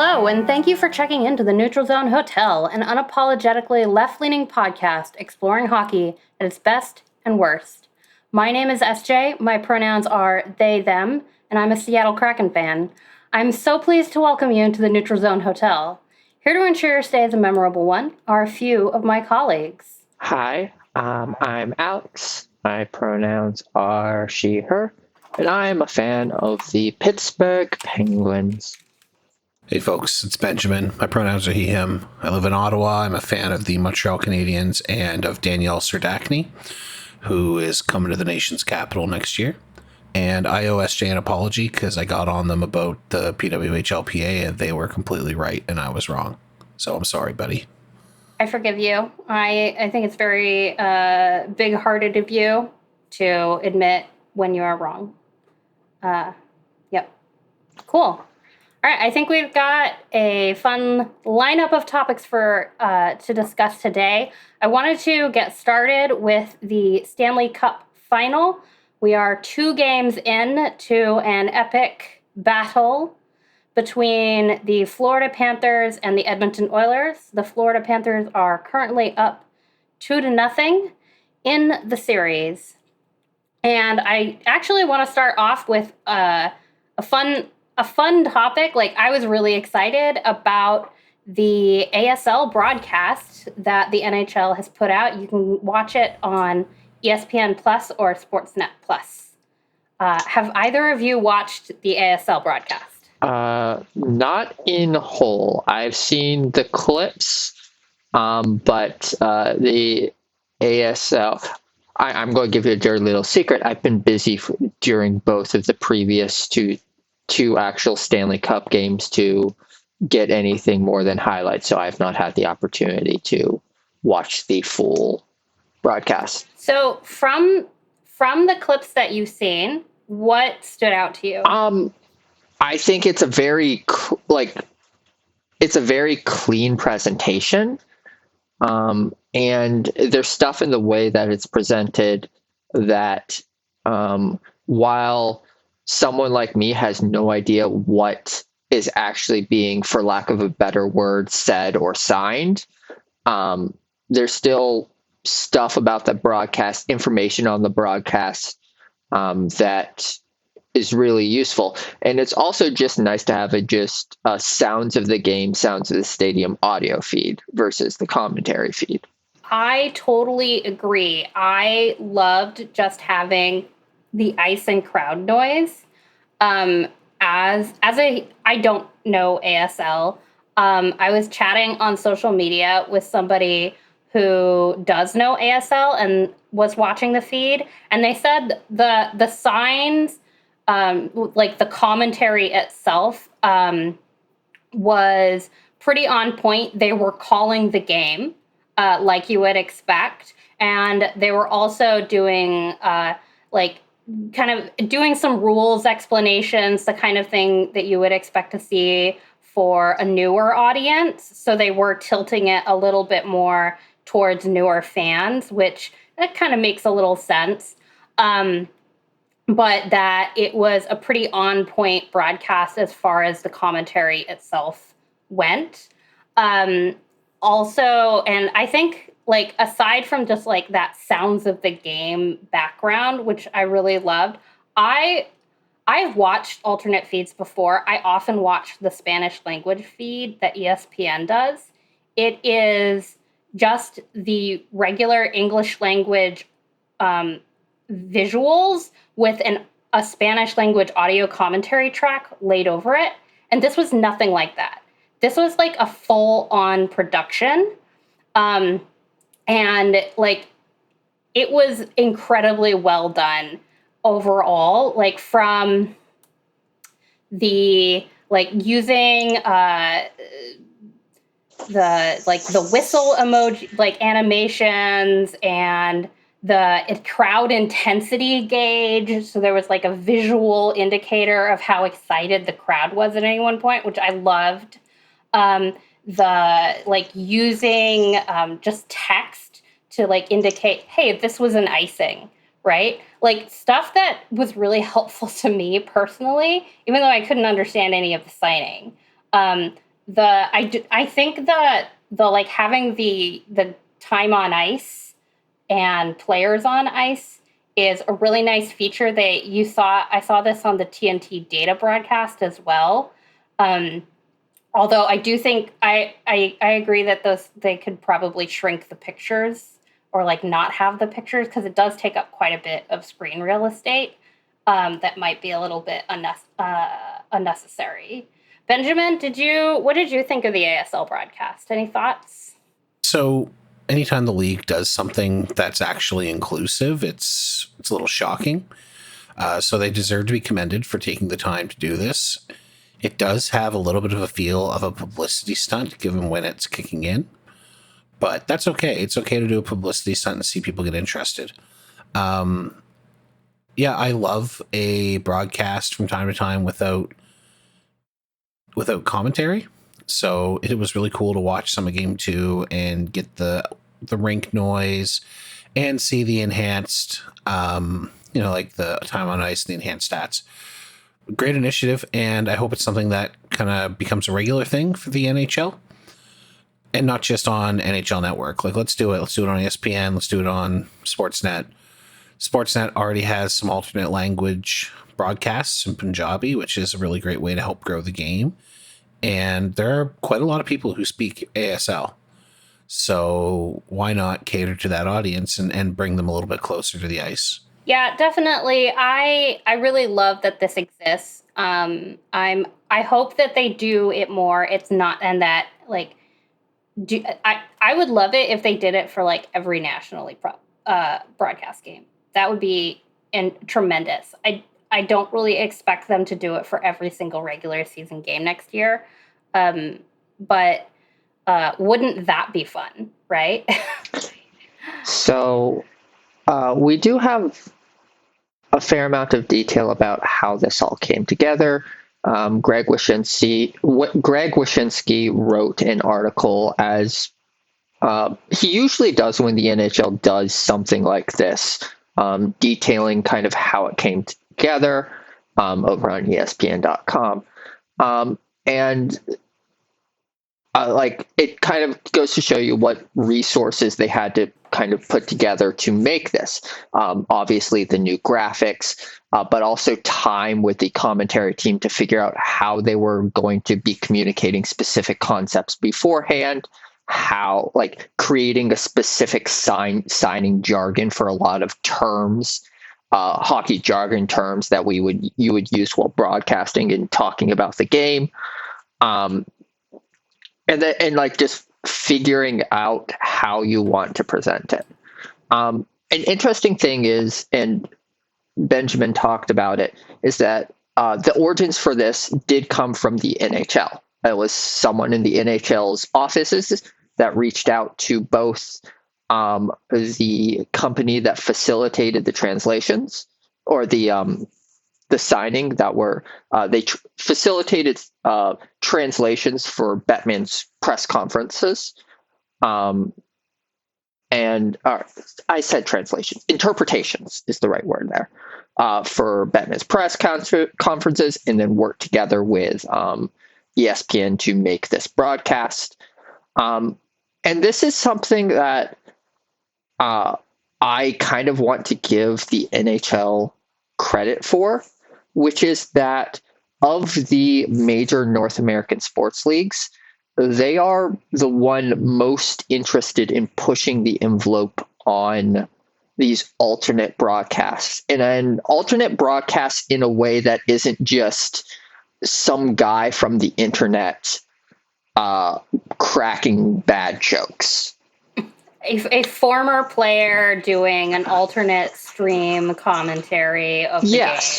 Hello, and thank you for checking into the Neutral Zone Hotel, an unapologetically left-leaning podcast exploring hockey at its best and worst. My name is SJ, my pronouns are they, them, and I'm a Seattle Kraken fan. I'm so pleased to welcome you into the Neutral Zone Hotel. Here to ensure your stay is a memorable one are a few of my colleagues. Hi, I'm Alex. My pronouns are she, her, and I'm a fan of the Pittsburgh Penguins. Hey folks, it's Benjamin. My pronouns are he, him. I live in Ottawa. I'm a fan of the Montreal Canadiens and of Danielle Serdachny, who is coming to the nation's capital next year. And I owe SJ an apology because I got on them about the PWHL PA and they were completely right and I was wrong. So I'm sorry, buddy. I forgive you. I think it's very big-hearted of you to admit when you are wrong. Yep. Cool. All right, I think we've got a fun lineup of topics for to discuss today. I wanted to get started with the Stanley Cup Final. We are 2 games in to an epic battle between the Florida Panthers and the Edmonton Oilers. The Florida Panthers are currently up 2-0 in the series. And I actually want to start off with a fun topic. Like, I was really excited about the ASL broadcast that the NHL has put out. You can watch it on ESPN Plus or Sportsnet Plus. Have either of you watched the ASL broadcast? Not in whole. I've seen the clips, but the ASL, I'm going to give you a dirty little secret. I've been busy during both of the previous two actual Stanley Cup games to get anything more than highlights, so I've not had the opportunity to watch the full broadcast. So from the clips that you've seen, what stood out to you? I think it's a very clean presentation, and there's stuff in the way that it's presented that while someone like me has no idea what is actually being, for lack of a better word, said or signed, there's still stuff about the broadcast, information on the broadcast that is really useful. And it's also just nice to have sounds of the game, sounds of the stadium audio feed versus the commentary feed. I totally agree. I loved just having the ice and crowd noise. I don't know ASL. I was chatting on social media with somebody who does know ASL and was watching the feed, and they said the signs, like the commentary itself, was pretty on point. They were calling the game like you would expect, and they were also doing kind of doing some rules explanations, the kind of thing that you would expect to see for a newer audience. So they were tilting it a little bit more towards newer fans, which that kind of makes a little sense. But that it was a pretty on-point broadcast as far as the commentary itself went. Also, and I think, like, aside from just, like, that sounds of the game background, which I really loved, I've watched alternate feeds before. I often watch the Spanish language feed that ESPN does. It is just the regular English language visuals with a Spanish language audio commentary track laid over it. And this was nothing like that. This was like a full-on production. And like, it was incredibly well done overall, like from the, like, using the whistle emoji, like animations, and the crowd intensity gauge. So there was like a visual indicator of how excited the crowd was at any one point, which I loved. The like using just text to like indicate, hey, this was an icing, right? Like stuff that was really helpful to me personally, even though I couldn't understand any of the signing. I think that the like having the time on ice and players on ice is a really nice feature that I saw this on the TNT data broadcast as well. Although I do think I agree that they could probably shrink the pictures or like not have the pictures, because it does take up quite a bit of screen real estate. That might be a little bit unnecessary. Benjamin, what did you think of the ASL broadcast? Any thoughts? So anytime the league does something that's actually inclusive, it's a little shocking. So they deserve to be commended for taking the time to do this. It does have a little bit of a feel of a publicity stunt given when it's kicking in, but that's okay. It's okay to do a publicity stunt and see people get interested. Yeah, I love a broadcast from time to time without commentary. So it was really cool to watch some of Game 2 and get the rink noise and see the enhanced, like the time on ice and the enhanced stats. Great initiative, and I hope it's something that kind of becomes a regular thing for the NHL. And not just on NHL Network. Like, let's do it. Let's do it on ESPN. Let's do it on Sportsnet. Sportsnet already has some alternate language broadcasts in Punjabi, which is a really great way to help grow the game. And there are quite a lot of people who speak ASL. So why not cater to that audience and bring them a little bit closer to the ice? Yeah, definitely. I really love that this exists. I hope that they do it more. It's not, and that like, I would love it if they did it for like every National League broadcast game. That would be tremendous. I don't really expect them to do it for every single regular season game next year. But wouldn't that be fun, right? So we do have a fair amount of detail about how this all came together. Greg Wyshynski wrote an article, as he usually does when the NHL does something like this, detailing kind of how it came together over on ESPN.com. And it kind of goes to show you what resources they had to kind of put together to make this. Obviously, the new graphics, but also time with the commentary team to figure out how they were going to be communicating specific concepts beforehand, how like creating a specific signing jargon for a lot of terms, hockey jargon terms that you would use while broadcasting and talking about the game. And like just figuring out how you want to present it. An interesting thing is, and Benjamin talked about it, is that the origins for this did come from the NHL. It was someone in the NHL's offices that reached out to both the company that facilitated the translations, or the signing, that were facilitated translations for Bettman's press conferences, and I said translations, interpretations is the right word there, for Bettman's press conferences, and then worked together with ESPN to make this broadcast. And this is something that I kind of want to give the NHL credit for, which is that of the major North American sports leagues, they are the one most interested in pushing the envelope on these alternate broadcasts, and an alternate broadcast in a way that isn't just some guy from the internet cracking bad jokes. A former player doing an alternate stream commentary of the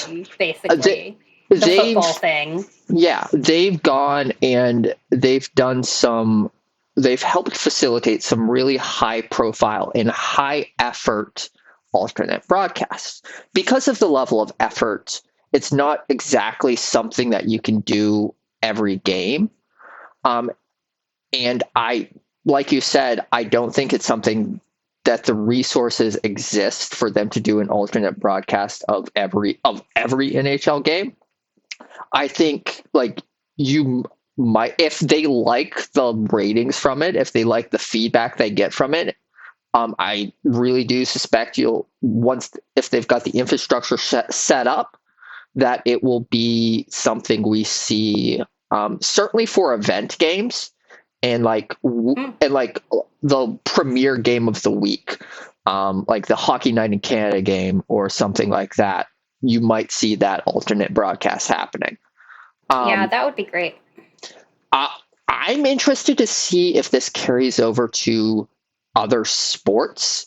game, basically. The football thing. Yeah, they've gone and they've helped facilitate some really high profile and high effort alternate broadcasts. Because of the level of effort, it's not exactly something that you can do every game. And like you said, I don't think it's something that the resources exist for them to do an alternate broadcast of every NHL game. I think like you if they like the ratings from it, if they like the feedback they get from it, I really do suspect if they've got the infrastructure set up, that it will be something we see, certainly for event games and like the premier game of the week, like the Hockey Night in Canada game or something like that. You might see that alternate broadcast happening. Yeah, that would be great. I'm interested to see if this carries over to other sports,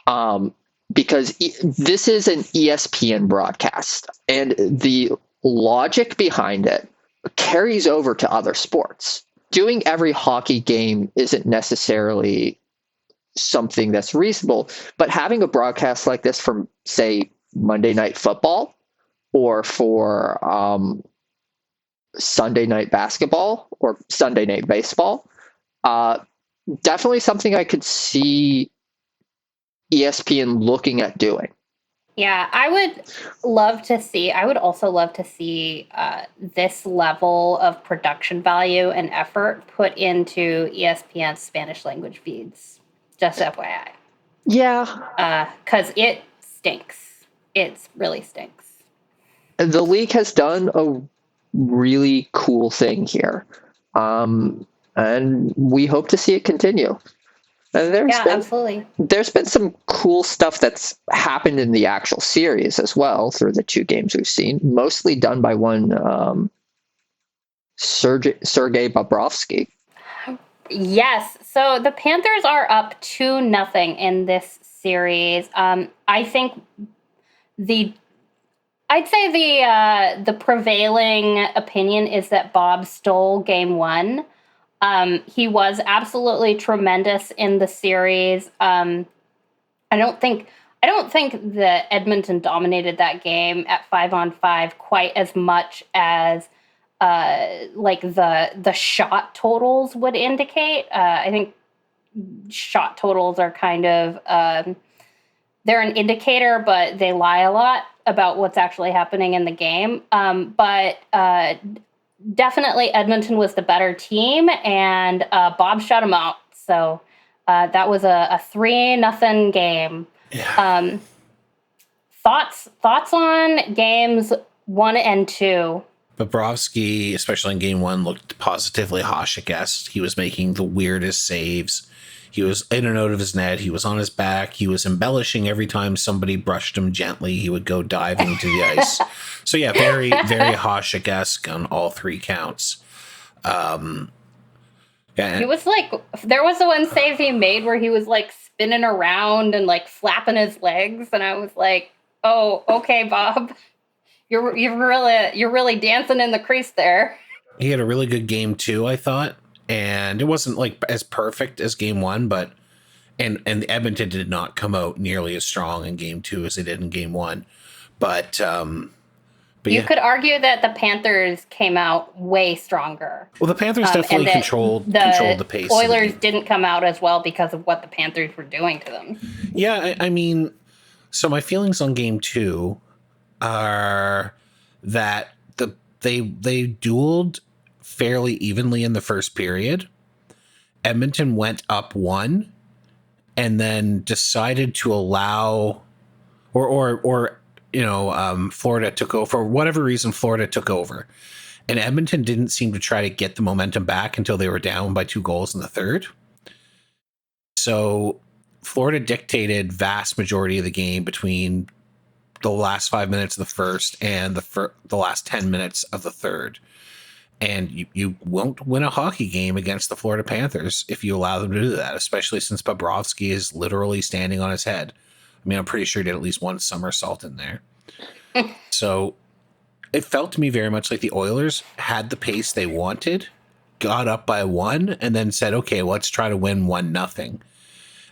because this is an ESPN broadcast, and the logic behind it carries over to other sports. Doing every hockey game isn't necessarily something that's reasonable, but having a broadcast like this from, say, Monday Night Football or for Sunday Night Basketball or Sunday Night Baseball, definitely something I could see ESPN looking at doing. Yeah, I would also love to see this level of production value and effort put into ESPN's Spanish language feeds. Just FYI. Yeah. Because it stinks. It really stinks. The league has done a really cool thing here. And we hope to see it continue. And absolutely. There's been some cool stuff that's happened in the actual series as well through the two games we've seen, mostly done by one Sergei Bobrovsky. Yes. So the Panthers are up 2-0 in this series. I think I'd say the prevailing opinion is that Bob stole game one. He was absolutely tremendous in the series. I don't think that Edmonton dominated that game at 5-on-5 quite as much as like the shot totals would indicate. I think shot totals are kind of they're an indicator, but they lie a lot about what's actually happening in the game. But definitely Edmonton was the better team, and Bob shut him out. So that was a 3-0 game. Yeah. Thoughts on games 1 and 2? Bobrovsky, especially in game one, looked positively Hasek-esque. He was making the weirdest saves. He was in and out of his net. He was on his back. He was embellishing every time somebody brushed him gently. He would go diving to the ice. So yeah, very, very Hasek-esque on all three counts. Yeah. He was like, there was the one save he made where he was like spinning around and like flapping his legs, and I was like, oh, okay, Bob, you're really dancing in the crease there. He had a really good game too, I thought. And it wasn't like as perfect as game one, but and Edmonton did not come out nearly as strong in game two as they did in game one. But you could argue that the Panthers came out way stronger. Well, the Panthers definitely controlled the pace. Oilers didn't come out as well because of what the Panthers were doing to them. Yeah, I mean, so my feelings on game two are that they dueled fairly evenly in the first period. Edmonton went up 1 and then decided to allow or Florida took over. For whatever reason, Florida took over. And Edmonton didn't seem to try to get the momentum back until they were down by 2 goals in the third. So Florida dictated vast majority of the game between the last 5 minutes of the first and the last 10 minutes of the third. And you won't win a hockey game against the Florida Panthers if you allow them to do that, especially since Bobrovsky is literally standing on his head. I mean, I'm pretty sure he did at least one somersault in there. So it felt to me very much like the Oilers had the pace they wanted, got up by 1, and then said, okay, let's try to win 1-0.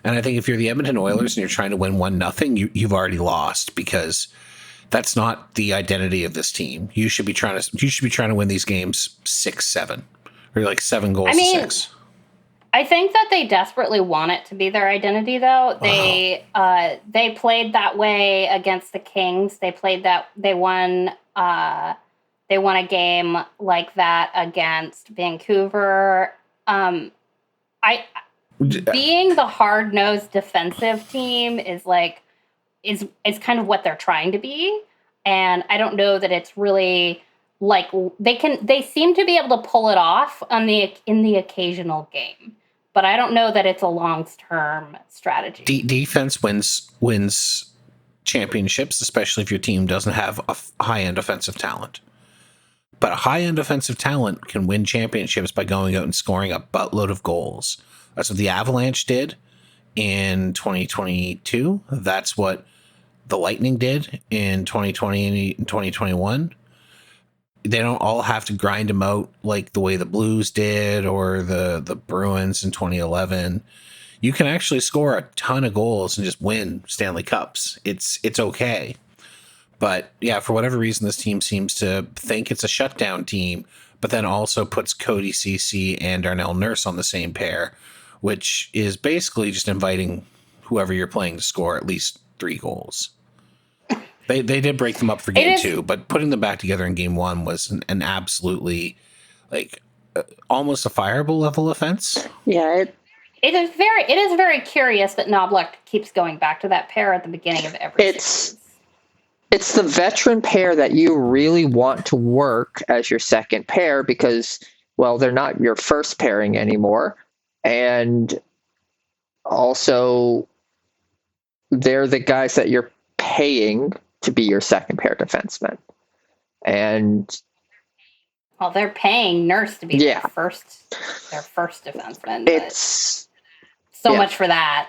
And I think if you're the Edmonton Oilers and you're trying to win 1-0, you've already lost, because that's not the identity of this team. You should be trying to win these games 6-7, or like 7 goals to 6. I think that they desperately want it to be their identity, though. Wow. They played that way against the Kings. They won They won a game like that against Vancouver. Being the hard-nosed defensive team is kind of what they're trying to be, and I don't know that it's really like they seem to be able to pull it off in the occasional game, but I don't know that it's a long-term strategy. Defense wins championships, especially if your team doesn't have a high-end offensive talent. But a high-end offensive talent can win championships by going out and scoring a buttload of goals. That's what the Avalanche did in 2022. That's what the Lightning did in 2020 and 2021. They don't all have to grind them out like the way the Blues did or the Bruins in 2011. You can actually score a ton of goals and just win Stanley Cups. It's okay. But yeah, for whatever reason, this team seems to think it's a shutdown team, but then also puts Cody Ceci and Darnell Nurse on the same pair, which is basically just inviting whoever you're playing to score at least 3 goals. They did break them up for game 2, but putting them back together in game 1 was an absolutely almost a fireable level offense. Yeah, it is very curious that Knoblauch keeps going back to that pair at the beginning of every series. It's the veteran pair that you really want to work as your second pair because, well, they're not your first pairing anymore. And also, they're the guys that you're paying to be your second pair defenseman. And well, they're paying Nurse to be their first defenseman. It's so much for that.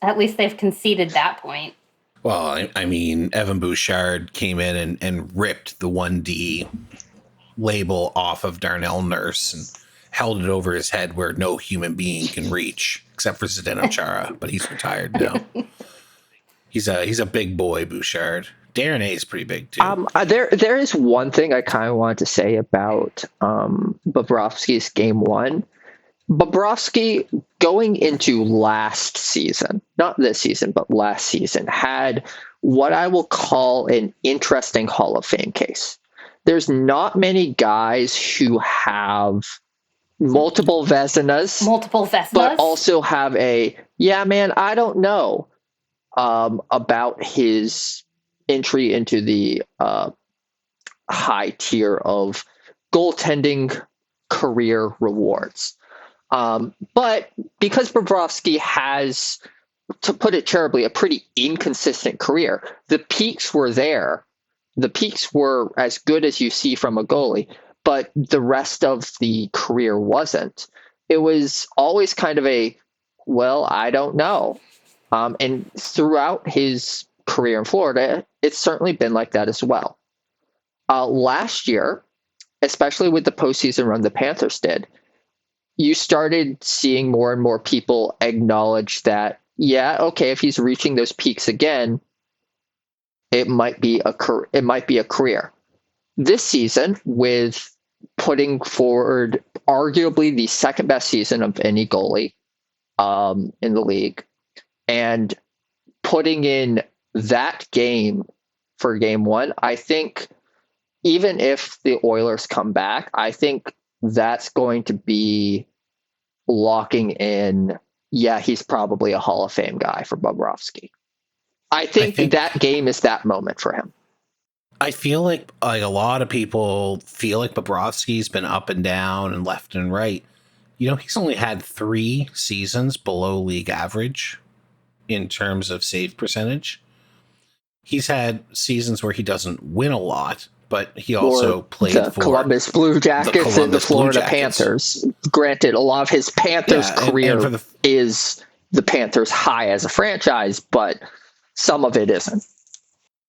At least they've conceded that point. Well, I mean, Evan Bouchard came in and ripped the 1D label off of Darnell Nurse and held it over his head where no human being can reach, except for Zdeno Chara, but he's retired now. He's a big boy, Bouchard. Darren A is pretty big too. There is one thing I kind of wanted to say about Bobrovsky's game 1. Bobrovsky, going into last season, not this season, but last season, had what I will call an interesting Hall of Fame case. There's not many guys who have multiple Vezinas, but also have I don't know about his entry into the high tier of goaltending career rewards. But because Bobrovsky has, to put it charitably, a pretty inconsistent career, the peaks were there. The peaks were as good as you see from a goalie, but the rest of the career wasn't. It was always kind of I don't know. And throughout his career in Florida, it's certainly been like that as well. Last year, especially with the postseason run the Panthers did, you started seeing more and more people acknowledge that, if he's reaching those peaks again, it might be a career. This season, with putting forward arguably the second best season of any goalie in the league, and putting in that game for game 1, I think even if the Oilers come back, I think that's going to be locking in, he's probably a Hall of Fame guy for Bobrovsky. I think that game is that moment for him. I feel like a lot of people feel like Bobrovsky's been up and down and left and right. He's only had 3 seasons below league average in terms of save percentage. He's had seasons where he doesn't win a lot, but he also played for Columbus Blue Jackets and the Florida Panthers. Granted, a lot of his Panthers career is the Panthers high as a franchise, but some of it isn't.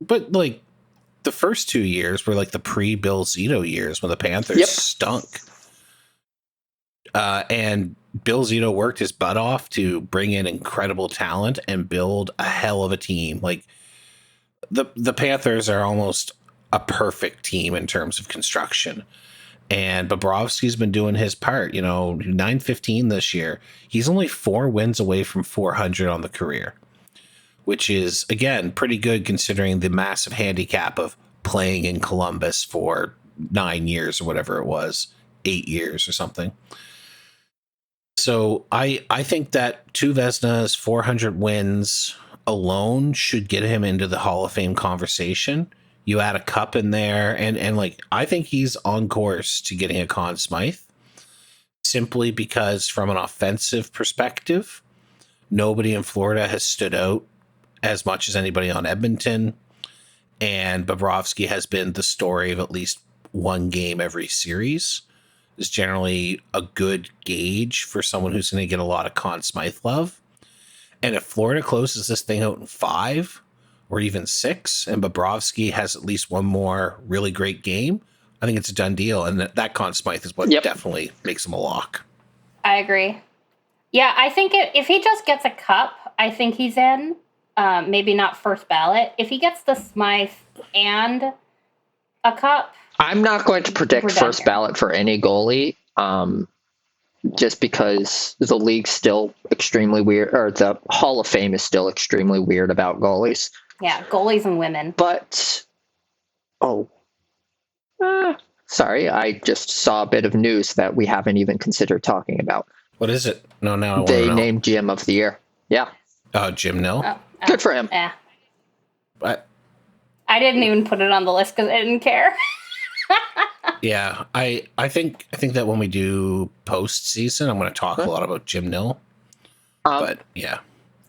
But the first 2 years were the pre-Gill Zito years when the Panthers stunk. And Gill Zito worked his butt off to bring in incredible talent and build a hell of a team. The Panthers are almost a perfect team in terms of construction. And Bobrovsky's been doing his part, 915 this year. He's only 4 wins away from 400 on the career, which is, again, pretty good considering the massive handicap of playing in Columbus for 9 years or whatever it was, 8 years or something. So I think that 2 Vezinas, 400 wins alone should get him into the Hall of Fame conversation. You add a cup in there, and like, I think he's on course to getting a Conn Smythe, simply because from an offensive perspective, nobody in Florida has stood out as much as anybody on Edmonton, and Bobrovsky has been the story of at least one game every series. Is generally a good gauge for someone who's going to get a lot of Conn Smythe love. And if Florida closes this thing out in 5 or even 6, and Bobrovsky has at least one more really great game, I think it's a done deal. And that Conn Smythe is what definitely makes him a lock. I agree. Yeah, I think if he just gets a cup, I think he's in. Maybe not first ballot. If he gets the Smythe and a cup, I'm not going to predict first ballot for any goalie, just because the league's still extremely weird, or the Hall of Fame is still extremely weird about goalies. Yeah, goalies and women. But, sorry, I just saw a bit of news that we haven't even considered talking about. What is it? No, now I want to know. They named GM of the Year. Yeah. Jim Nill? Good for him. Yeah. But I didn't even put it on the list because I didn't care. Yeah, I think that when we do postseason, I'm going to talk a lot about Jim Nill. But yeah,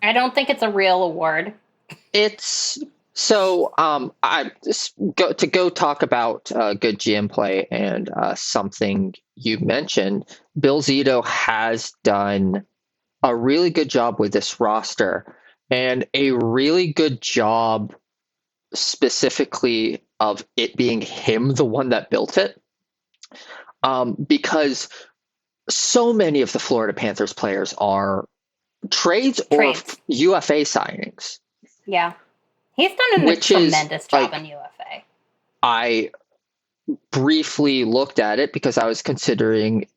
I don't think it's a real award. It's so. I just go talk about good GM play and something you mentioned. Gill Zito has done a really good job with this roster, and a really good job specifically of it being him, the one that built it. Because so many of the Florida Panthers players are trades. Or UFA signings. Yeah. He's done a tremendous job in UFA. I briefly looked at it because I was considering,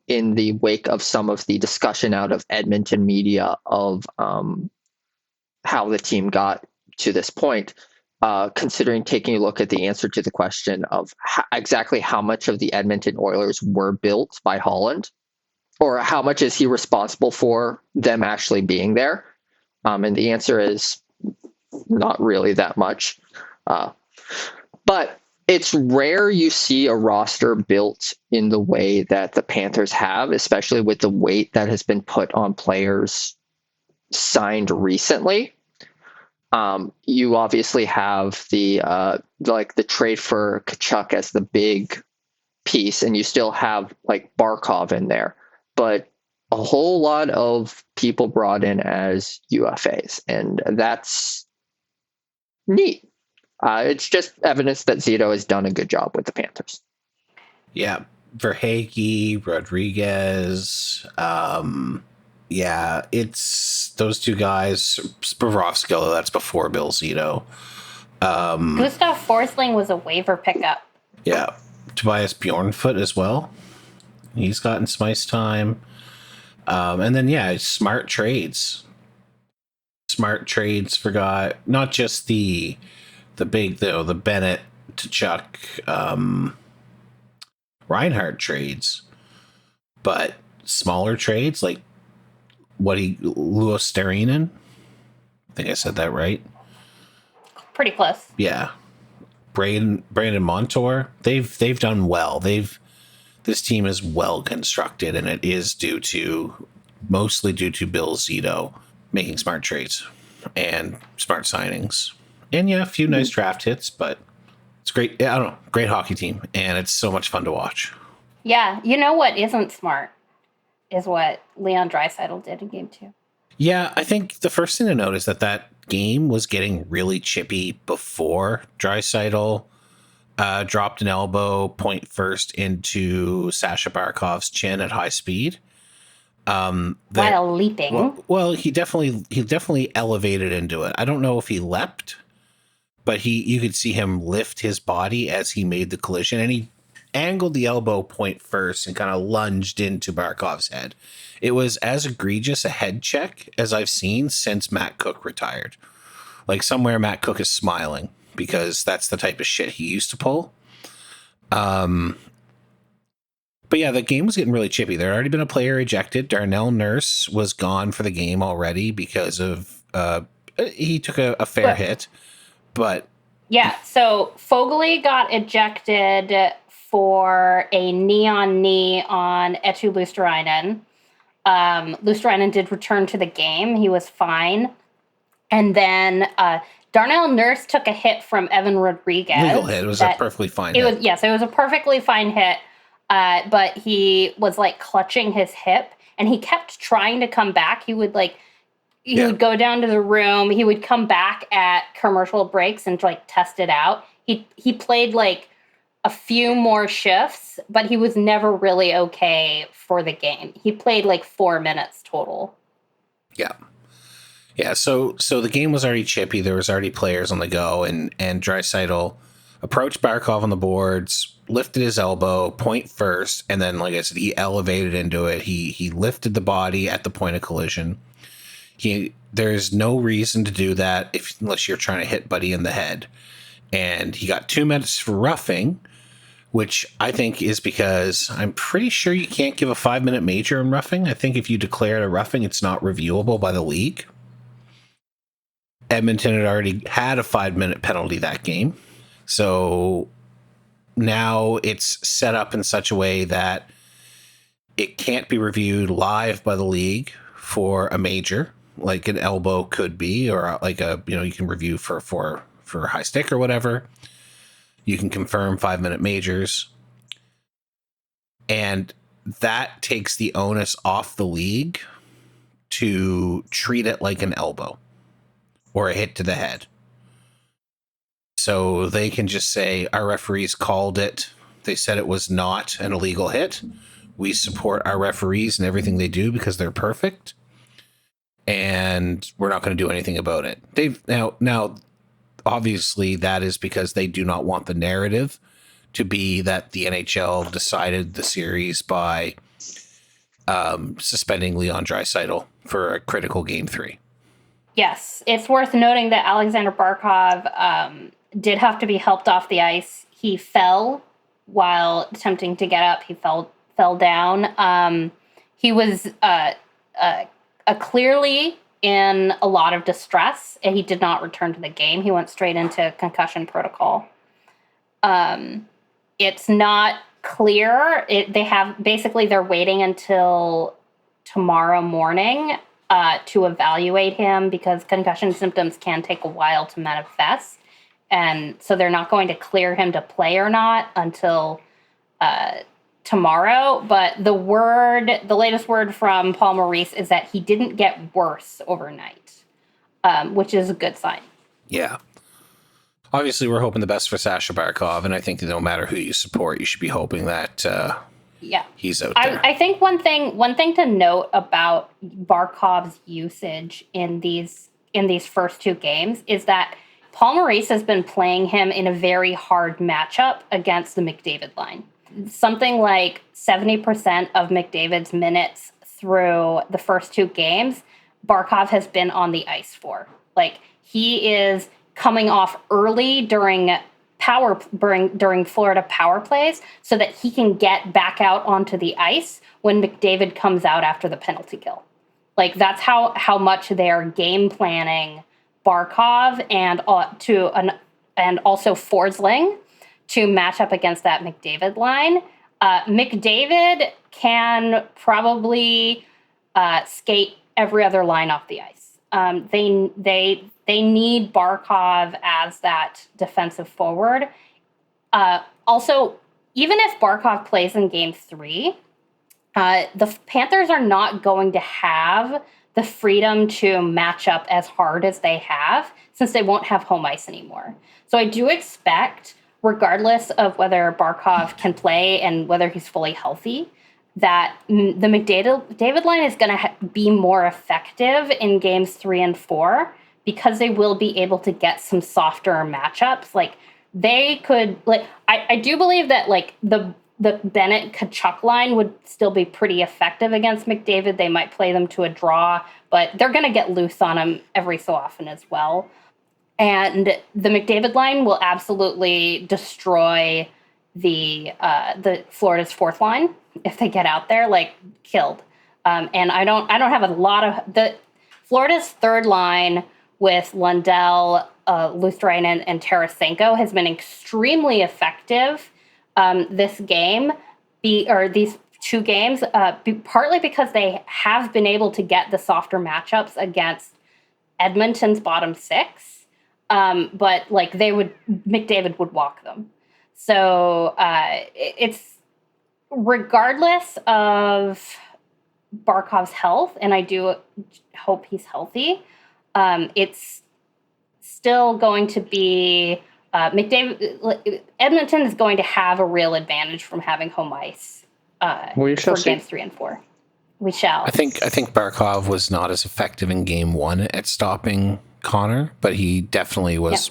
in the wake of some of the discussion out of Edmonton media of how the team got to this point, considering taking a look at the answer to the question of exactly how much of the Edmonton Oilers were built by Holland, or how much is he responsible for them actually being there. And the answer is not really that much. But it's rare you see a roster built in the way that the Panthers have, especially with the weight that has been put on players signed recently. You obviously have the trade for Tkachuk as the big piece, and you still have like Barkov in there, but a whole lot of people brought in as UFAs, and that's neat. It's just evidence that Zito has done a good job with the Panthers. Yeah, Verhaeghe, Rodriguez. Yeah, it's those two guys. Bobrovsky, that's before Gill Zito. Gustav Forsling was a waiver pickup. Yeah, Tobias Bjornfoot as well. He's gotten some ice time. And then, smart trades. Smart trades forgot not just the big, the Bennett, Tkachuk, Reinhardt trades, but smaller trades like Luo Sterinen. I think I said that right. Pretty close. Yeah. Brandon Montour. They've done well. This team is well constructed, and it is mostly due to Gill Zito making smart trades and smart signings. And a few nice draft hits, but it's great. I don't know, great hockey team, and it's so much fun to watch. Yeah, you know what isn't smart is what Leon Draisaitl did in Game 2. Yeah, I think the first thing to note is that game was getting really chippy before Draisaitl dropped an elbow point first into Sasha Barkov's chin at high speed. While leaping. Well, he definitely elevated into it. I don't know if he leapt, but you could see him lift his body as he made the collision, and he angled the elbow point first and kind of lunged into Barkov's head. It was as egregious a head check as I've seen since Matt Cook retired. Like, somewhere Matt Cook is smiling because that's the type of shit he used to pull. But yeah, the game was getting really chippy. There had already been a player ejected. Darnell Nurse was gone for the game already because of he took a fair hit. But yeah, so Foegele got ejected for a knee on Eetu Luosterainen. Luosterainen did return to the game. He was fine. And then Darnell Nurse took a hit from Evan Rodriguez. Legal hit. It was a perfectly fine hit. Yes, it was a perfectly fine hit. But he was like clutching his hip and he kept trying to come back. He would would go down to the room. He would come back at commercial breaks and like test it out. He played like a few more shifts, but he was never really okay for the game. He played like 4 minutes total. Yeah. Yeah. So the game was already chippy. There was already players on the go, and Draisaitl approached Barkov on the boards, lifted his elbow, point first, and then, like I said, he elevated into it. He lifted the body at the point of collision. There's no reason to do that unless you're trying to hit Buddy in the head. And he got 2 minutes for roughing, which I think is because I'm pretty sure you can't give a 5-minute major in roughing. I think if you declare it a roughing, it's not reviewable by the league. Edmonton had already had a 5-minute penalty that game. So now it's set up in such a way that it can't be reviewed live by the league for a major, like an elbow could be, or like you can review for a high stick or whatever. You can confirm 5-minute majors. And that takes the onus off the league to treat it like an elbow or a hit to the head. So they can just say, our referees called it. They said it was not an illegal hit. We support our referees and everything they do because they're perfect. And we're not going to do anything about it. Now, obviously, that is because they do not want the narrative to be that the NHL decided the series by suspending Leon Draisaitl for a critical Game 3. Yes, it's worth noting that Alexander Barkov did have to be helped off the ice. He fell while attempting to get up. He fell down. He was clearly in a lot of distress, and he did not return to the game. He went straight into concussion protocol. It's not clear. They're waiting until tomorrow morning to evaluate him because concussion symptoms can take a while to manifest. And so they're not going to clear him to play or not until tomorrow. But the latest word from Paul Maurice is that he didn't get worse overnight, which is a good sign. Yeah. Obviously, we're hoping the best for Sasha Barkov, and I think that no matter who you support, you should be hoping that he's out there. I think one thing to note about Barkov's usage in these first two games is that Paul Maurice has been playing him in a very hard matchup against the McDavid line. Something like 70% of McDavid's minutes through the first two games, Barkov has been on the ice for. Like, he is coming off early during Florida power plays so that he can get back out onto the ice when McDavid comes out after the penalty kill. Like, that's how much they're game planning Barkov and also Forsling to match up against that McDavid line. McDavid can probably skate every other line off the ice. They need Barkov as that defensive forward. Also, even if Barkov plays in Game 3, the Panthers are not going to have the freedom to match up as hard as they have since they won't have home ice anymore. So I do expect, regardless of whether Barkov can play and whether he's fully healthy, that the McDavid line is going to be more effective in Games 3 and 4 because they will be able to get some softer matchups. Like, they could, like, I do believe that, like, the Bennett-Kachuk line would still be pretty effective against McDavid. They might play them to a draw, but they're going to get loose on him every so often as well. And the McDavid line will absolutely destroy the Florida's fourth line if they get out there, like killed. And I don't have a lot of the Florida's third line with Lundell, Lutherainen, and Tarasenko has been extremely effective this game, these two games, partly because they have been able to get the softer matchups against Edmonton's bottom six, but like McDavid would walk them. So it's regardless of Barkov's health, and I do hope he's healthy. It's still going to be Edmonton is going to have a real advantage from having home ice for games 3 and 4. We shall. I think Barkov was not as effective in game 1 at stopping Connor, but he definitely was.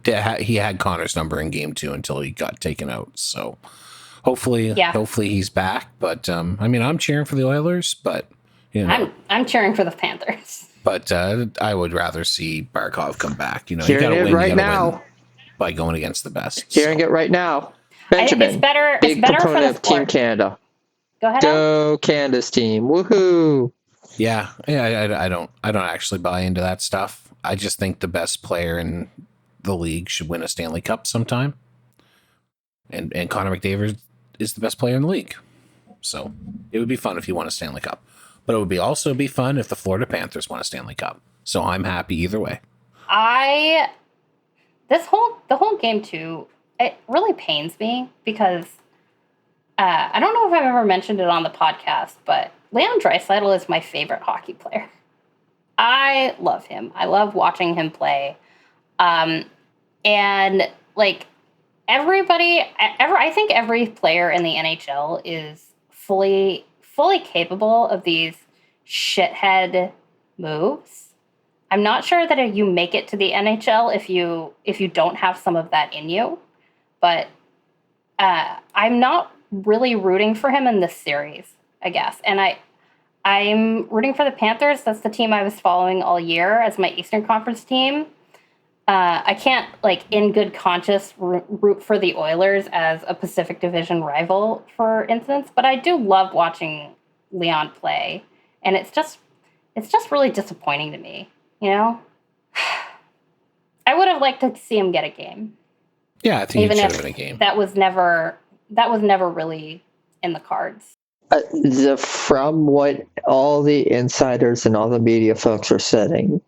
Yeah. He had Connor's number in game 2 until he got taken out. So hopefully he's back. But I mean, I'm cheering for the Oilers, but you know, I'm cheering for the Panthers. But I would rather see Barkov come back. You know, Hearing it right now by going against the best. Hearing it right now, Benjamin. It's better. Big it's better proponent for of Team Canada. Go ahead. Go Canada's team! Woohoo! Yeah. I don't actually buy into that stuff. I just think the best player in the league should win a Stanley Cup sometime. And Connor McDavid is the best player in the league. So it would be fun if he won a Stanley Cup. But it would also be fun if the Florida Panthers won a Stanley Cup. So I'm happy either way. The whole game too, it really pains me because I don't know if I've ever mentioned it on the podcast, but Leon Draisaitl is my favorite hockey player. I love him. I love watching him play. And like I think every player in the NHL is fully capable of these shithead moves. I'm not sure that you make it to the NHL if you don't have some of that in you, but I'm not really rooting for him in this series, I guess. And I'm rooting for the Panthers. That's the team I was following all year as my Eastern Conference team. I can't, like, in good conscience, root for the Oilers as a Pacific Division rival, for instance. But I do love watching Leon play, and it's just really disappointing to me. You know, I would have liked to see him get a game. Yeah, I think it should have been a game. That was never really in the cards. From what all the insiders and all the media folks are saying,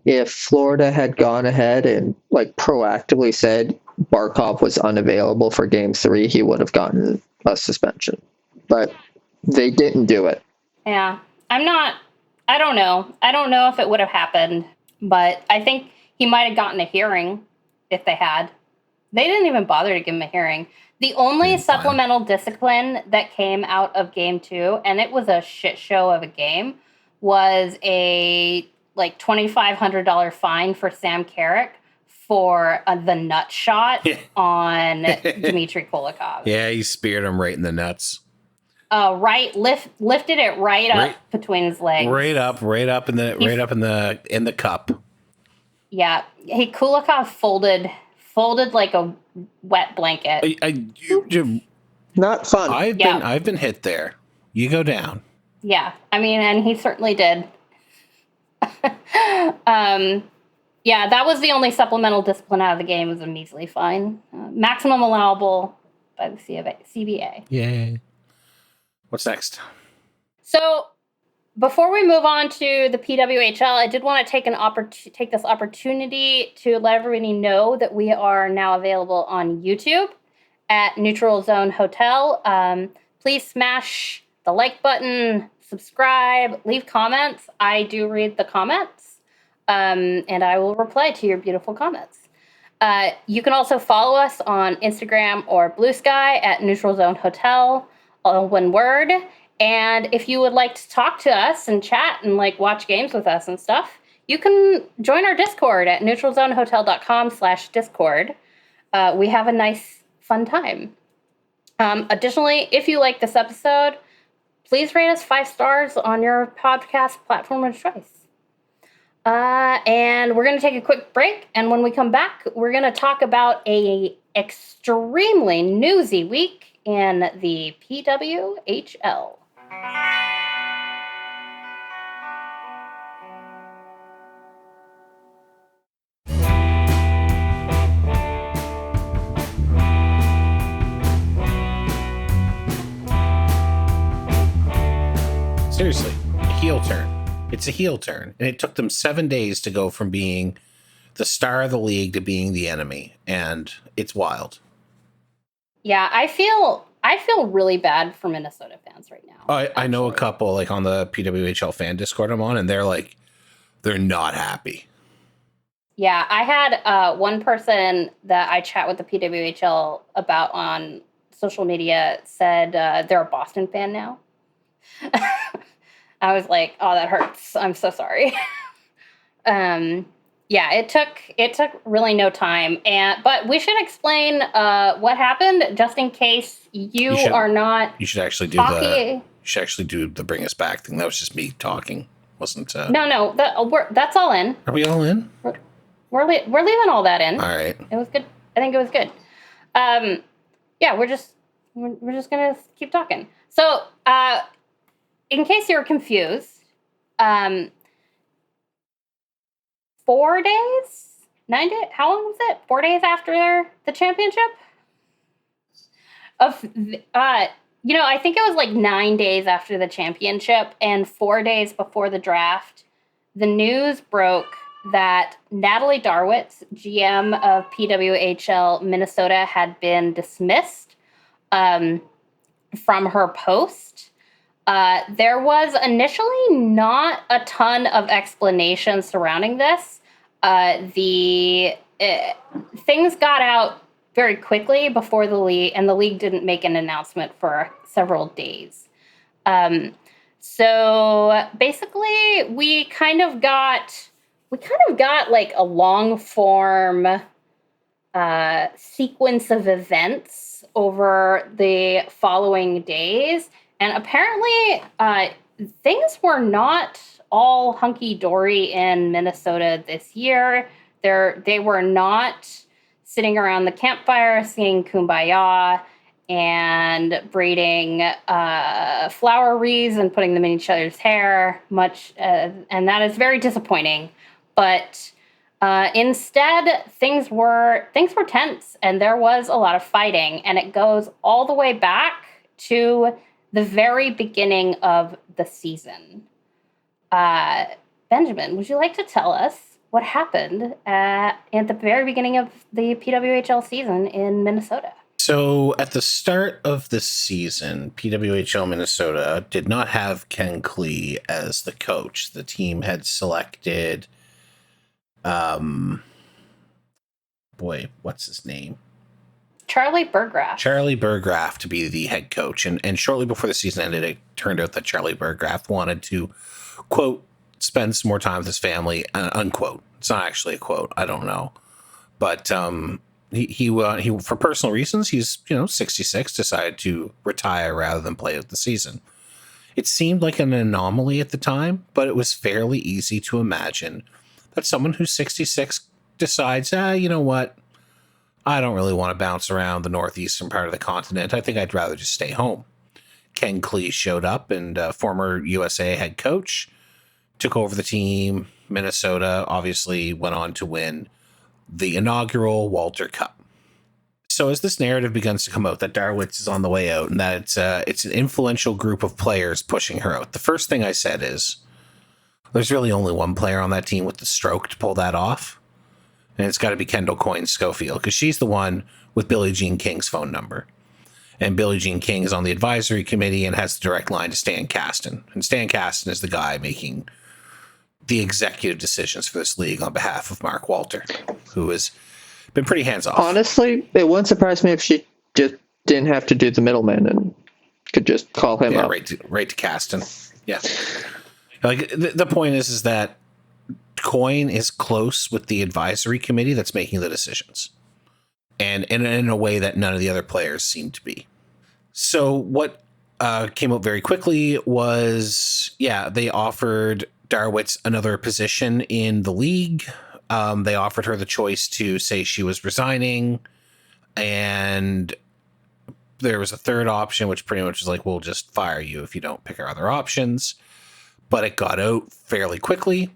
if Florida had gone ahead and like proactively said Barkov was unavailable for Game 3, he would have gotten a suspension. But they didn't do it. Yeah, I don't know. I don't know if it would have happened, but I think he might have gotten a hearing if they had. They didn't even bother to give him a hearing. The only supplemental discipline that came out of Game 2, and it was a shit show of a game, was a like $2,500 fine for Sam Carrick for the nut shot on Dmitry Kulikov. Yeah, he speared him right in the nuts. Lifted it right up between his legs. Right up in the cup. Yeah, Kulikov folded like a wet blanket. Not fun. I've been hit there. You go down. Yeah, I mean, and he certainly did. Yeah, that was the only supplemental discipline out of the game. Was a measly fine, maximum allowable by the CBA. Yay. What's next? So, before we move on to the PWHL, I did want to take this opportunity to let everybody know that we are now available on YouTube at Neutral Zone Hotel. Please smash the like button, subscribe, leave comments. I do read the comments, and I will reply to your beautiful comments. You can also follow us on Instagram or Bluesky at Neutral Zone Hotel, all one word. And if you would like to talk to us and chat and like watch games with us and stuff, you can join our Discord at neutralzonehotel.com/Discord. We have a nice, fun time. Additionally, if you like this episode, please rate us 5 stars on your podcast platform of choice. And we're going to take a quick break. And when we come back, we're going to talk about a extremely newsy week in the PWHL. Seriously, a heel turn. It's a heel turn. And it took them 7 days to go from being the star of the league to being the enemy. And it's wild. Yeah, I feel really bad for Minnesota fans right now. I know a couple like on the PWHL fan Discord I'm on, and they're not happy. Yeah, I had one person that I chat with the PWHL about on social media said they're a Boston fan now. I was like, oh, that hurts. I'm so sorry. Yeah, it took really no time, but we should explain what happened just in case you are not. You should actually do the bring us back thing. That was just me talking, wasn't? No, that's all in. Are we all in? We're leaving all that in. All right. It was good. I think it was good. Yeah, we're just gonna keep talking. So, in case you're confused, 4 days, 9 days. How long was it? 4 days after the championship. I think it was like 9 days after the championship and 4 days before the draft. The news broke that Natalie Darwitz, GM of PWHL Minnesota, had been dismissed from her post. There was initially not a ton of explanation surrounding this. Things got out very quickly before the league, and the league didn't make an announcement for several days. So basically, we kind of got like a long form sequence of events over the following days. And apparently, things were not all hunky-dory in Minnesota this year. They were not sitting around the campfire singing Kumbaya and braiding flower wreaths and putting them in each other's hair, and that is very disappointing. But instead, things were tense, and there was a lot of fighting, and it goes all the way back to the very beginning of the season. Benjamin, would you like to tell us what happened at the very beginning of the PWHL season in Minnesota? So at the start of the season, PWHL Minnesota did not have Ken Klee as the coach. The team had selected, what's his name? Charlie Burgraff to be the head coach. And shortly before the season ended, it turned out that Charlie Burgraff wanted to, quote, spend some more time with his family, unquote. It's not actually a quote. I don't know. But he for personal reasons, he's 66, decided to retire rather than play out the season. It seemed like an anomaly at the time, but it was fairly easy to imagine that someone who's 66 decides, you know what? I don't really want to bounce around the northeastern part of the continent. I think I'd rather just stay home. Ken Klee showed up, and former USA head coach took over the team. Minnesota obviously went on to win the inaugural Walter Cup. So as this narrative begins to come out that Darwitz is on the way out and that it's an influential group of players pushing her out, the first thing I said is there's really only one player on that team with the stroke to pull that off. And it's got to be Kendall Coyne-Schofield, because she's the one with Billie Jean King's phone number. And Billie Jean King is on the advisory committee and has the direct line to Stan Kasten. And Stan Kasten is the guy making the executive decisions for this league on behalf of Mark Walter, who has been pretty hands-off. Honestly, it wouldn't surprise me if she just didn't have to do the middleman and could just call him up. Right to Kasten. Yeah. Like the point is that Coyne is close with the advisory committee that's making the decisions, and in a way that none of the other players seem to be. So what came out very quickly was, they offered Darwitz another position in the league. They offered her the choice to say she was resigning And there was a third option, which pretty much was like, we'll just fire you if you don't pick our other options. But it got out fairly quickly.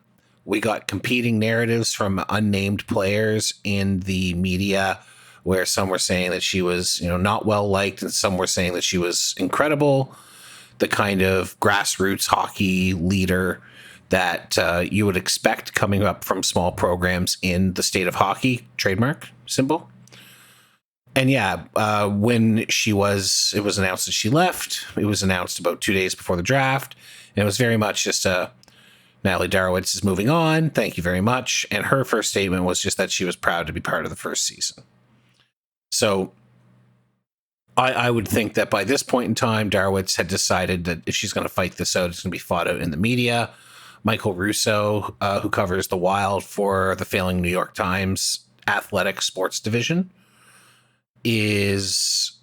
We got competing narratives from unnamed players in the media, where some were saying that she was, not well liked, and some were saying that she was incredible, the kind of grassroots hockey leader that you would expect coming up from small programs in the state of hockey, trademark symbol. And when it was announced that she left, it was announced about 2 days before the draft. And it was very much just Natalie Darowitz is moving on. Thank you very much. And her first statement was just that she was proud to be part of the first season. So I would think that by this point in time, Darowitz had decided that if she's going to fight this out, it's going to be fought out in the media. Michael Russo, who covers the Wild for the failing New York Times athletic sports division, is,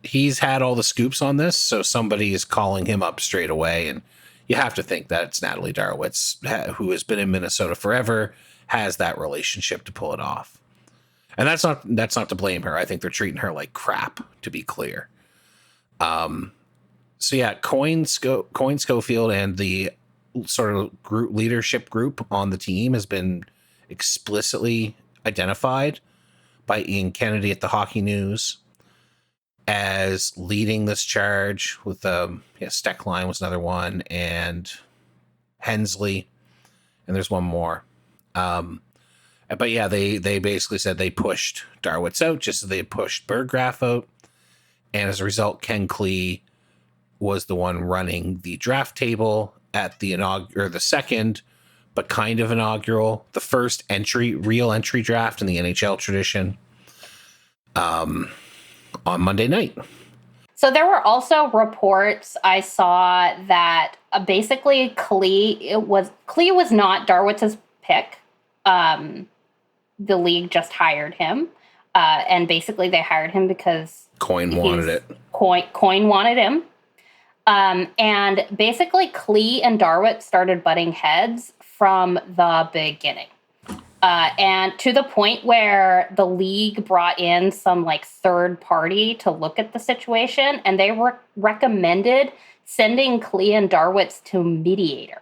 he's had all the scoops on this. So somebody is calling him up straight away. And you have to think that it's Natalie Darowitz, who has been in Minnesota forever, has that relationship to pull it off. And that's not to blame her. I think they're treating her like crap, to be clear. Coyne Schofield and the sort of leadership group on the team has been explicitly identified by Ian Kennedy at the Hockey News as leading this charge, with Steckline was another one, and Hensley, and there's one more. But they basically said they pushed Darowitz out just as they pushed Berggraf out. And as a result, Ken Klee was the one running the draft table at the second, but kind of inaugural, the first real entry draft in the NHL tradition, on Monday night. So there were also reports I saw that basically Klee was not Darowitz's pick. The league just hired him, and basically they hired him because Coyne wanted it. Coyne wanted him, and basically Klee and Darowitz started butting heads from the beginning, and to the point where the league brought in some third party to look at the situation, and they recommended sending Klee and Darowitz to mediator.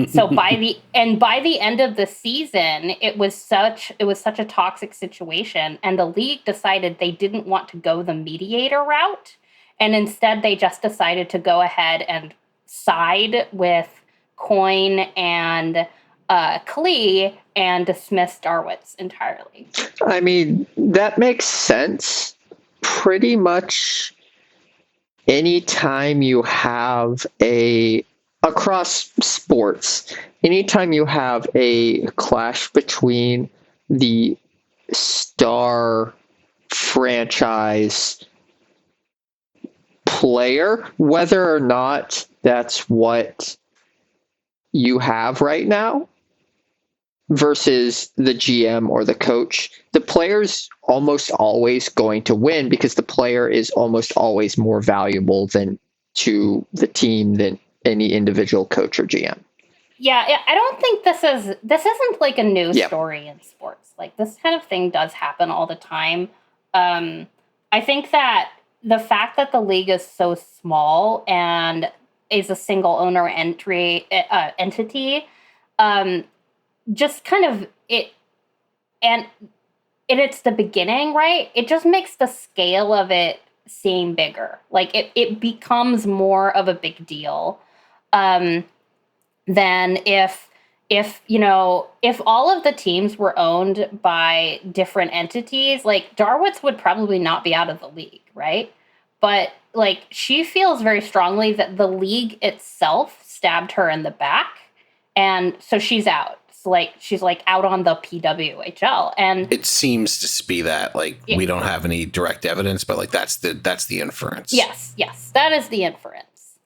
So by the end of the season, it was such a toxic situation, and the league decided they didn't want to go the mediator route, and instead they just decided to go ahead and side with Coyne and Klee and dismiss Darowitz entirely. I mean, that makes sense. Pretty much anytime you have across sports, anytime you have a clash between the star franchise player, whether or not that's what you have right now, versus the GM or the coach, the player's almost always going to win because the player is almost always more valuable to the team than any individual coach or GM. Yeah, I don't think this isn't a new story in sports. This kind of thing does happen all the time. I think that the fact that the league is so small and is a single owner entity, just kind of it, and it's the beginning, right? It just makes the scale of it seem bigger. It becomes more of a big deal than if all of the teams were owned by different entities. Darowitz would probably not be out of the league, right? But she feels very strongly that the league itself stabbed her in the back, and so she's out. She's out on the PWHL, and it seems to be that we don't have any direct evidence, but that's the inference. Yes, that is the inference.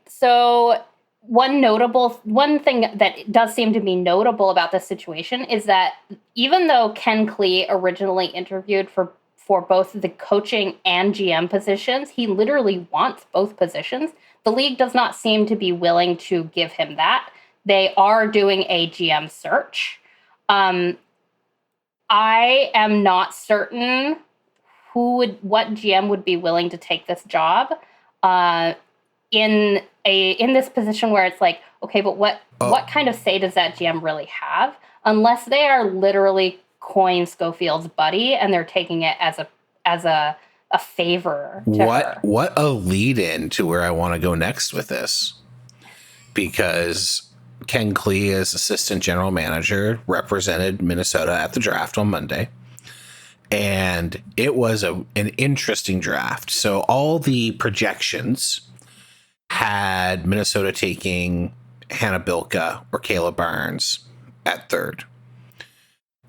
So one thing that does seem to be notable about this situation is that even though Ken Klee originally interviewed for both the coaching and GM positions, he literally wants both positions. The league does not seem to be willing to give him that. They are doing a GM search. I am not certain what GM would be willing to take this job in this position where it's like, okay, but what kind of say does that GM really have? Unless they are literally Coyne Schofield's buddy and they're taking it as a favor to her. What a lead in to where I want to go next with this. Because Ken Klee, as assistant general manager, represented Minnesota at the draft on Monday. And it was an interesting draft. So all the projections had Minnesota taking Hannah Bilka or Kayla Barnes at third.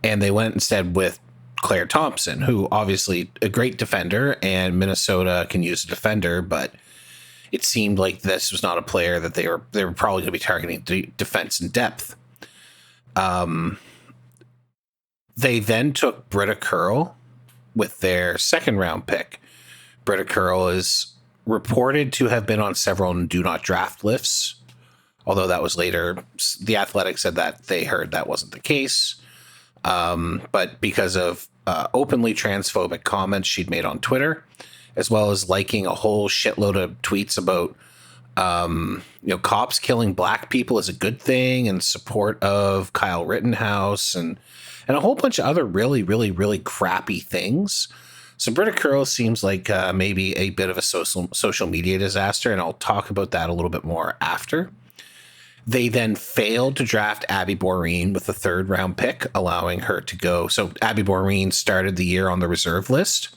And they went instead with Claire Thompson, who obviously a great defender, and Minnesota can use a defender, but it seemed like this was not a player that they were probably going to be targeting defense and depth. They then took Britta Curl with their second round pick. Britta Curl is reported to have been on several do not draft lists, although that was later. The Athletic said that they heard that wasn't the case. But because of openly transphobic comments she'd made on Twitter, as well as liking a whole shitload of tweets about, cops killing black people is a good thing, and support of Kyle Rittenhouse, and a whole bunch of other really, really, really crappy things. So Britta Curl seems like maybe a bit of a social media disaster, and I'll talk about that a little bit more after. They then failed to draft Abby Boreen with the third round pick, allowing her to go. So Abby Boreen started the year on the reserve list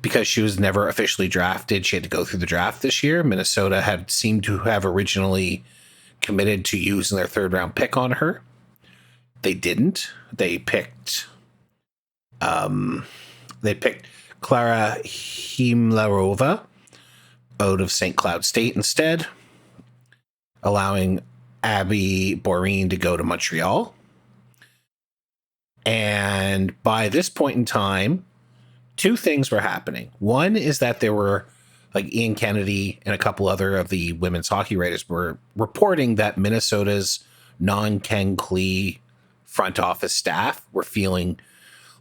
because she was never officially drafted. She had to go through the draft this year. Minnesota had seemed to have originally committed to using their third round pick on her. They didn't. They picked Clara Himlarova out of St. Cloud State instead, allowing Abby Boreen to go to Montreal. And by this point in time, two things were happening. One is that there were, like, Ian Kennedy and a couple other of the women's hockey writers were reporting that Minnesota's non-Ken Klee front office staff were feeling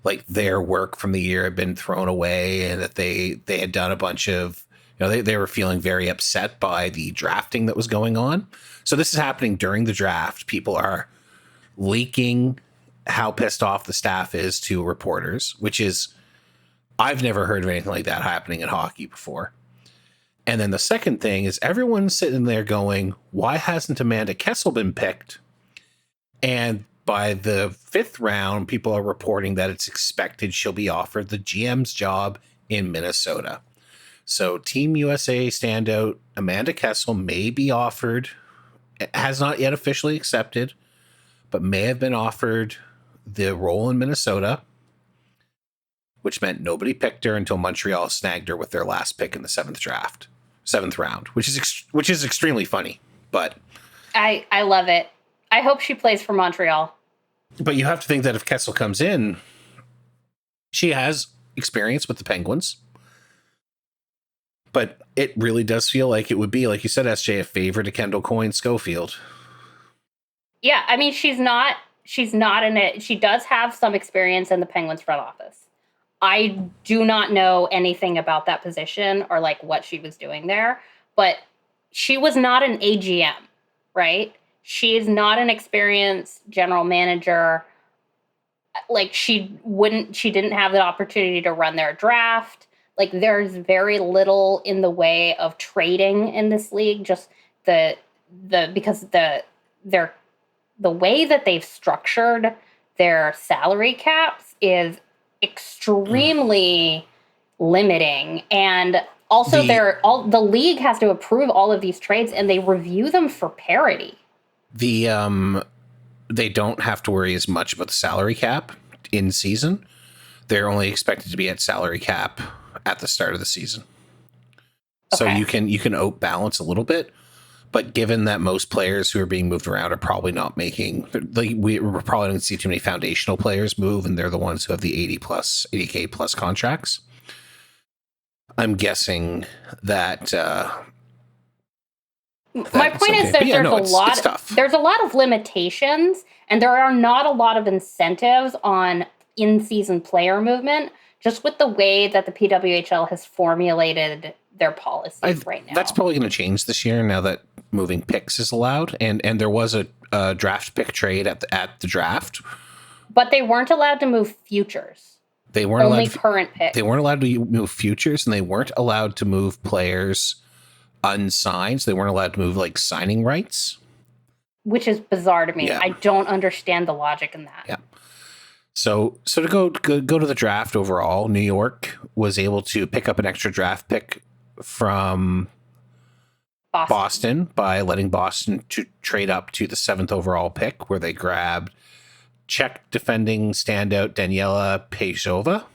like their work from the year had been thrown away, and that they had done a bunch of, they were feeling very upset by the drafting that was going on. So this is happening during the draft. People are leaking how pissed off the staff is to reporters, which is, I've never heard of anything like that happening in hockey before. And then the second thing is everyone's sitting there going, why hasn't Amanda Kessel been picked? And by the fifth round, people are reporting that it's expected she'll be offered the GM's job in Minnesota. So Team USA standout Amanda Kessel may be offered, has not yet officially accepted, but may have been offered the role in Minnesota, which meant nobody picked her until Montreal snagged her with their last pick in the seventh round, which is extremely funny. But I love it. I hope she plays for Montreal. But you have to think that if Kessel comes in, she has experience with the Penguins. But it really does feel like it would be, like you said, SJ, a favor to Kendall Coyne Schofield. Yeah, I mean, she does have some experience in the Penguins front office. I do not know anything about that position or like what she was doing there, but she was not an AGM, right? She is not an experienced general manager. Like she didn't have the opportunity to run their draft. Like there's very little in the way of trading in this league. Just because the way that they've structured their salary caps is extremely limiting, and also the league has to approve all of these trades, and they review them for parity. They don't have to worry as much about the salary cap in season. They're only expected to be at salary cap at the start of the season. Okay. So you can outbalance a little bit, but given that most players who are being moved around are probably not making, like we're probably don't see too many foundational players move, and they're the ones who have the 80K plus contracts. I'm guessing that. My point is that there's a lot of limitations, and there are not a lot of incentives on in-season player movement, just with the way that the PWHL has formulated their policies right now. That's probably going to change this year now that moving picks is allowed, and there was a draft pick trade at the draft. But they weren't allowed to move futures. They weren't only current picks. They weren't allowed to move futures, and they weren't allowed to move players unsigned. So they weren't allowed to move like signing rights, which is bizarre to me. Yeah. I don't understand the logic in that. Yeah. So to go to the draft overall, New York was able to pick up an extra draft pick from Boston by letting Boston to trade up to the 7th overall pick, where they grabbed Czech defending standout Daniela Pejsova.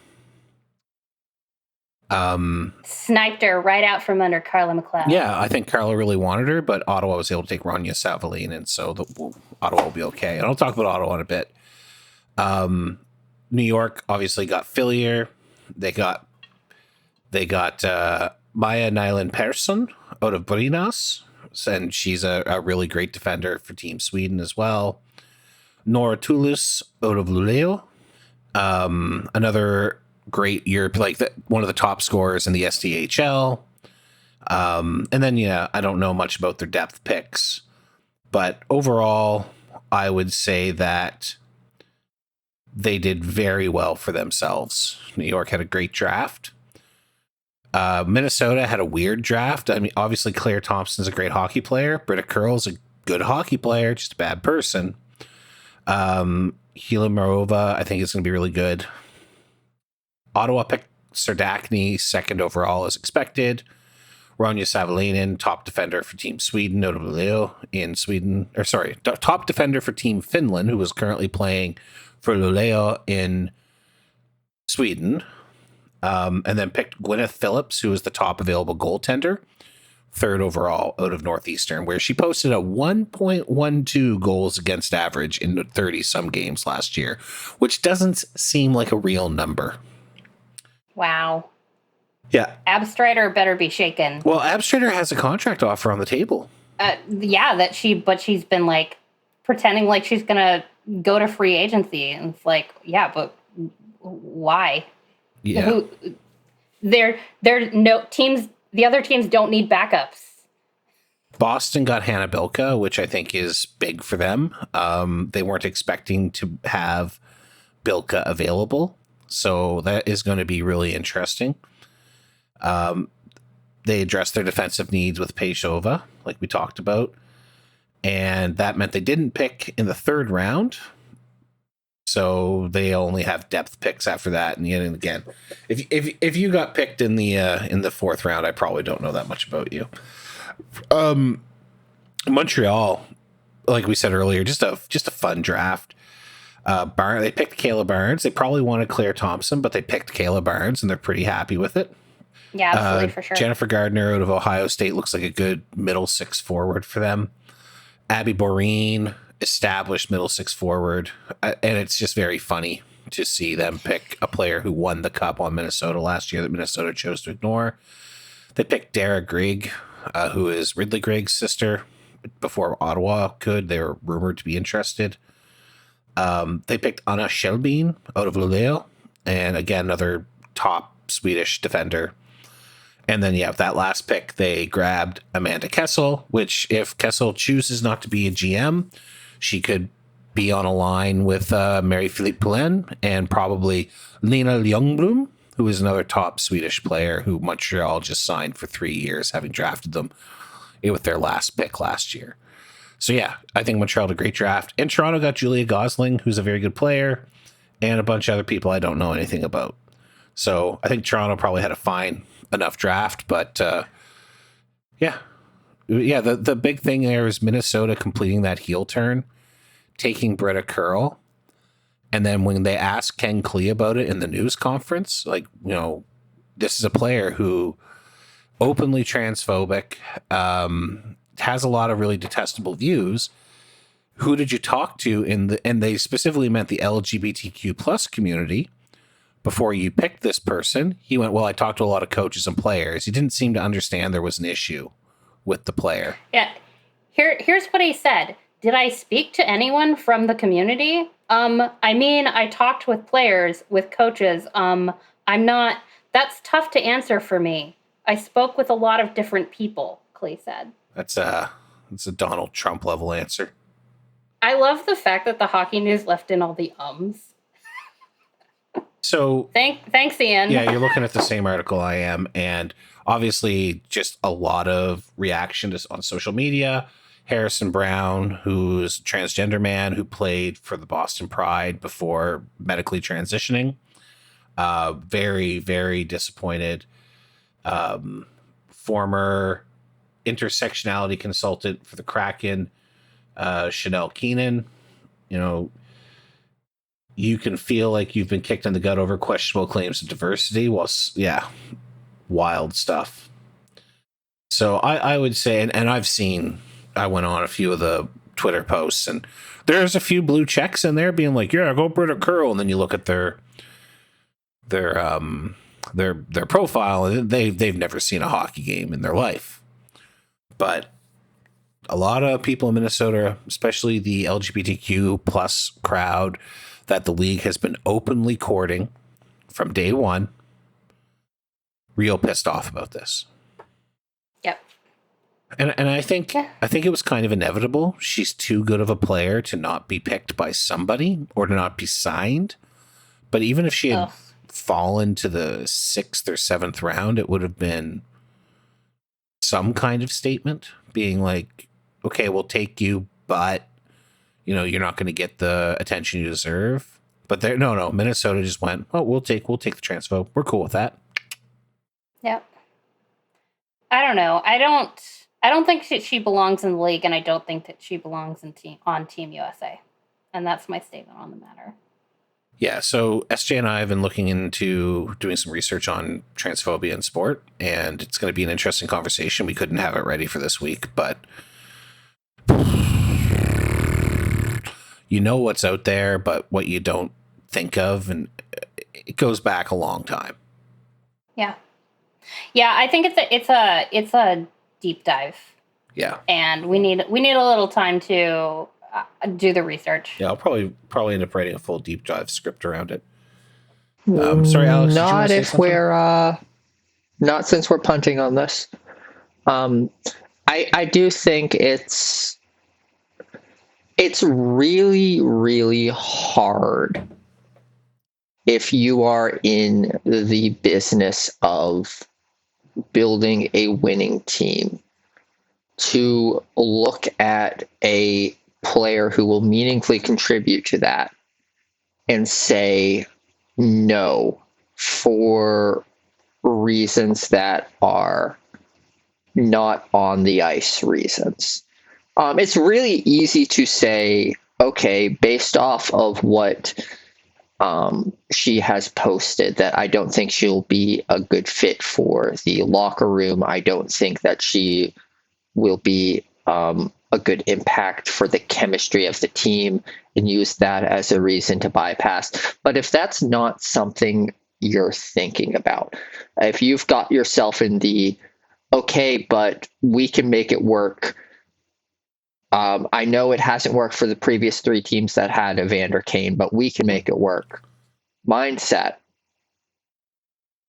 Sniped her right out from under Carla McLeod. Yeah, I think Carla really wanted her, but Ottawa was able to take Rania Savaline, and so Ottawa will be okay. And I'll talk about Ottawa in a bit. New York obviously got Fillier. They got Maya Nyland Persson out of Brinas, and she's a really great defender for Team Sweden as well. Nora Toulouse out of Luleå, another great Europe, one of the top scorers in the SDHL. And then, I don't know much about their depth picks, but overall, I would say that they did very well for themselves. New York had a great draft. Minnesota had a weird draft. I mean, obviously, Claire Thompson's a great hockey player. Britta Curl's a good hockey player, just a bad person. Hila Marova, I think, is going to be really good. Ottawa picked Serdachny 2nd overall as expected. Ronja Savalainen, top defender for Team Sweden, notably in Sweden. Top defender for Team Finland, who is currently playing for Luleå in Sweden. And then picked Gwyneth Phillips, who is the top available goaltender, 3rd overall out of Northeastern, where she posted a 1.12 goals against average in 30-some games last year, which doesn't seem like a real number. Wow. Yeah. Abstrider better be shaken. Well, Abstrider has a contract offer on the table. But she's been pretending like she's gonna go to free agency, and it's but why? Yeah. They're no teams. The other teams don't need backups. Boston got Hannah Bilka, which I think is big for them. They weren't expecting to have Bilka available, so that is going to be really interesting. They addressed their defensive needs with Pejsova, like we talked about, and that meant they didn't pick in the 3rd round. So they only have depth picks after that. And again, if you got picked in the 4th round, I probably don't know that much about you. Montreal, like we said earlier, just a fun draft. They picked Kayla Barnes. They probably wanted Claire Thompson, but they picked Kayla Barnes, and they're pretty happy with it. Yeah, absolutely, for sure. Jennifer Gardner out of Ohio State looks like a good middle 6 forward for them. Abby Boreen, established middle 6 forward, and it's just very funny to see them pick a player who won the cup on Minnesota last year that Minnesota chose to ignore. They picked Dara Grigg, who is Ridley Grigg's sister. Before Ottawa could, they were rumored to be interested. They picked Anna Shelbin out of Luleå, and again, another top Swedish defender. And then, that last pick, they grabbed Amanda Kessel, which if Kessel chooses not to be a GM, she could be on a line with Mary-Philippe Poulin and probably Lena Ljungblom, who is another top Swedish player who Montreal just signed for 3 years, having drafted them with their last pick last year. So, I think Montreal had a great draft. And Toronto got Julia Gosling, who's a very good player, and a bunch of other people I don't know anything about. So I think Toronto probably had a fine enough draft, but the big thing there is Minnesota completing that heel turn, taking Britta Curl, and then when they asked Ken Klee about it in the news conference, this is a player who openly transphobic, has a lot of really detestable views. Who did you talk to and they specifically meant the LGBTQ plus community before you picked this person? He went, well, I talked to a lot of coaches and players. He didn't seem to understand there was an issue with the player. Yeah. Here's what he said. did I speak to anyone from the community? I mean, I talked with players, with coaches. That's tough to answer for me. I spoke with a lot of different people, Clay said. That's a Donald Trump level answer. I love the fact that the Hockey News left in all the ums. So thanks, Ian. Yeah, you're looking at the same article I am, and obviously just a lot of reaction on social media. Harrison Brown, who's a transgender man who played for the Boston Pride before medically transitioning. Very, very disappointed. Former intersectionality consultant for the Kraken, Chanel Keenan. You can feel like you've been kicked in the gut over questionable claims of diversity. Well, yeah, wild stuff. So I would say, and I went on a few of the Twitter posts, and there's a few blue checks in there being like, yeah, go Britta Curl. And then you look at their profile, and they've never seen a hockey game in their life. But a lot of people in Minnesota, especially the LGBTQ plus crowd that the league has been openly courting from day one, real pissed off about this. Yep. And I think it was kind of inevitable. She's too good of a player to not be picked by somebody or to not be signed. But even if she had fallen to the 6th or 7th round, it would have been some kind of statement being like, okay, we'll take you, but you're not going to get the attention you deserve. But no, Minnesota just went, oh, we'll take the transfer. We're cool with that. Yep. I don't know. I don't think she belongs in the league, and I don't think that she belongs on Team USA. And that's my statement on the matter. Yeah, so SJ and I have been looking into doing some research on transphobia in sport, and it's going to be an interesting conversation. We couldn't have it ready for this week, but you know what's out there, but what you don't think of, and it goes back a long time. Yeah, I think it's a deep dive. Yeah, and we need a little time to do the research. Yeah, I'll probably end up writing a full deep dive script around it. Sorry, Alex. Not since we're punting on this. I do think it's really, really hard if you are in the business of building a winning team to look at a player who will meaningfully contribute to that and say no for reasons that are not on the ice reasons. It's really easy to say, okay, based off of what she has posted, that I don't think she'll be a good fit for the locker room. I don't think that she will be a good impact for the chemistry of the team, and use that as a reason to bypass. But if that's not something you're thinking about, if you've got yourself in the, okay, but we can make it work. I know it hasn't worked for the previous 3 teams that had Evander Kane, but we can make it work mindset,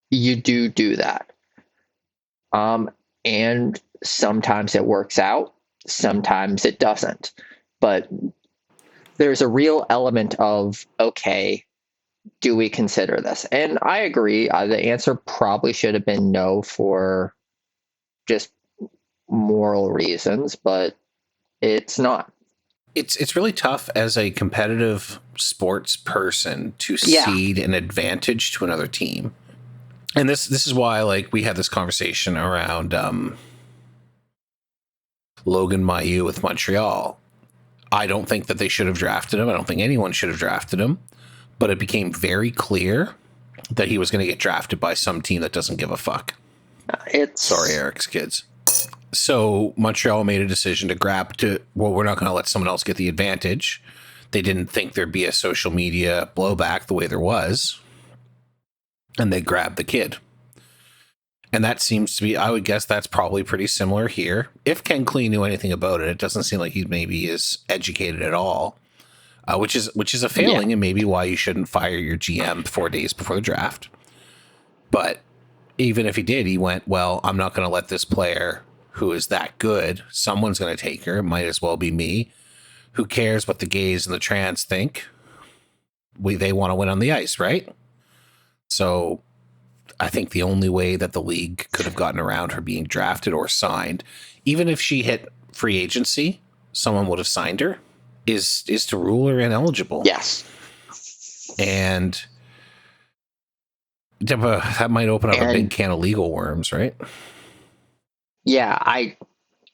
you do that. And sometimes it works out, sometimes it doesn't. But there's a real element of, okay, do we consider this? And I agree, the answer probably should have been no for just moral reasons, but it's not. It's really tough as a competitive sports person to cede an advantage to another team. And this is why, like, we had this conversation around Logan Mailloux with Montreal. I don't think that they should have drafted him. I don't think anyone should have drafted him. But it became very clear that he was going to get drafted by some team that doesn't give a fuck. Sorry, Eric's kids. So Montreal made a decision we're not going to let someone else get the advantage. They didn't think there'd be a social media blowback the way there was. And they grabbed the kid. And that seems to be, I would guess that's probably pretty similar here. If Ken Klee knew anything about it, it doesn't seem like he maybe is educated at all, which is a failing and maybe why you shouldn't fire your GM 4 days before the draft. But even if he did, he went, well, I'm not going to let this player who is that good, someone's going to take her. It might as well be me. Who cares what the gays and the trans think? They want to win on the ice, right? So I think the only way that the league could have gotten around her being drafted or signed, even if she hit free agency, someone would have signed her, is to rule her ineligible. Yes. And that might open up a big can of legal worms, right? Yeah,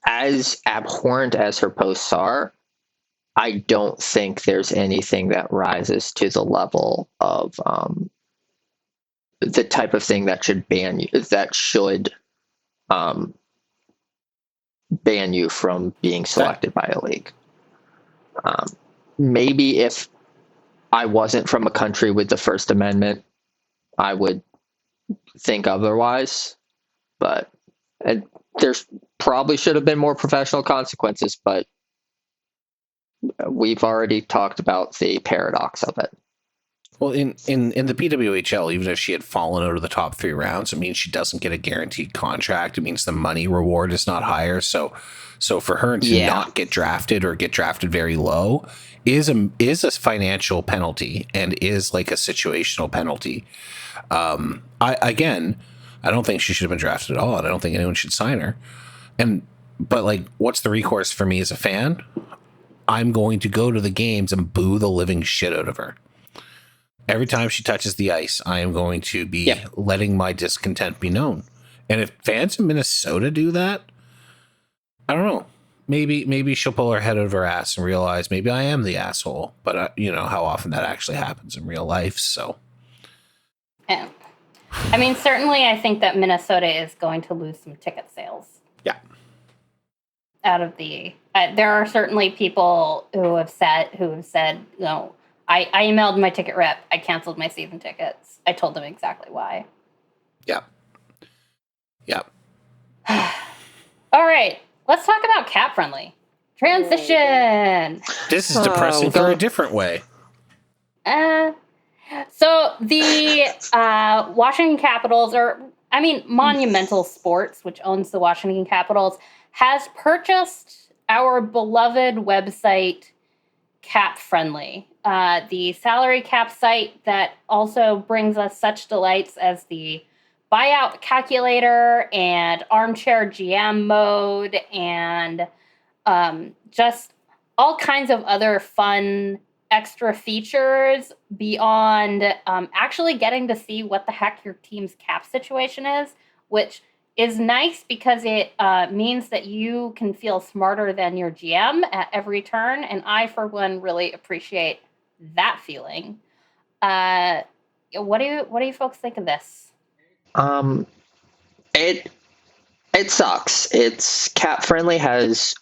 as abhorrent as her posts are, I don't think there's anything that rises to the level of the type of thing that should ban you from being selected by a league. Maybe if I wasn't from a country with the First Amendment, I would think otherwise. But there's probably should have been more professional consequences, but we've already talked about the paradox of it. Well, in the PWHL, even if she had fallen out of the top 3 rounds, it means she doesn't get a guaranteed contract. It means the money reward is not higher. So for her to not get drafted or get drafted very low is a financial penalty and is like a situational penalty. I don't think she should have been drafted at all, and I don't think anyone should sign her. But like, what's the recourse for me as a fan? I'm going to go to the games and boo the living shit out of her. Every time she touches the ice, I am going to be letting my discontent be known. And if fans in Minnesota do that, I don't know. Maybe she'll pull her head out of her ass and realize maybe I am the asshole. But you know how often that actually happens in real life. So, yeah. I mean, certainly, I think that Minnesota is going to lose some ticket sales. Yeah. Out of the, there are certainly people who have said, you know, I emailed my ticket rep. I canceled my season tickets. I told them exactly why. Yeah. Yeah. All right. Let's talk about CapFriendly. Transition. This is depressing for a different way. So the Washington Capitals, Monumental Sports, which owns the Washington Capitals, has purchased our beloved website, CapFriendly, the salary cap site that also brings us such delights as the buyout calculator and armchair GM mode and just all kinds of other fun extra features beyond actually getting to see what the heck your team's cap situation is, which is nice because it means that you can feel smarter than your GM at every turn. And I, for one, really appreciate that feeling. What do you folks think of this? It sucks. CapFriendly has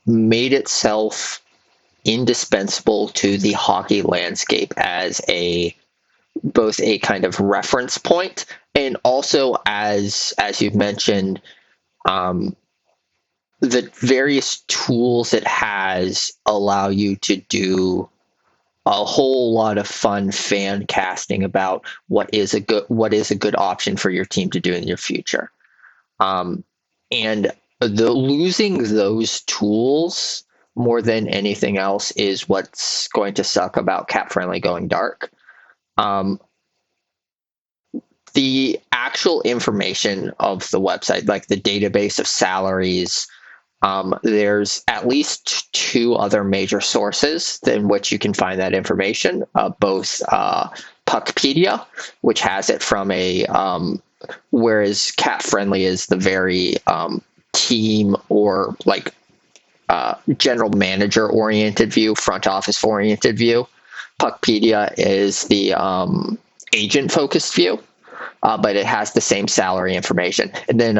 made itself indispensable to the hockey landscape as both a kind of reference point and also as you've mentioned, the various tools it has allow you to do a whole lot of fun fan casting about what is a good option for your team to do in your future. And losing those tools more than anything else is what's going to suck about CapFriendly going dark. The actual information of the website, like the database of salaries, there's at least 2 other major sources in which you can find that information, both Puckpedia, which has it from whereas CapFriendly is the very team or like general manager oriented view, front office oriented view. Puckpedia is the agent focused view, but it has the same salary information. And then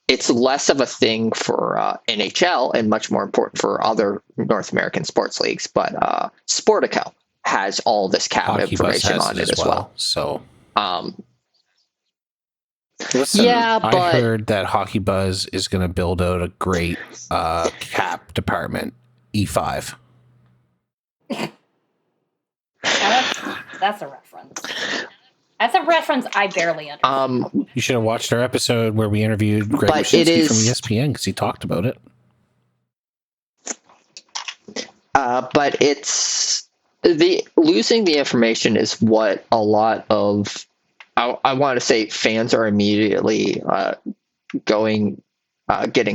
it's less of a thing for NHL and much more important for other North American sports leagues. But Sportico has all this cap information on it as well. So Listen, Yeah, I but heard that Hockey Buzz is going to build out a great cap department. E5. That's a reference. That's a reference I barely understand. You should have watched our episode where we interviewed Greg But it Wyshynski from is- ESPN because he talked about it. but it's losing the information is what a lot of I want to say fans are immediately getting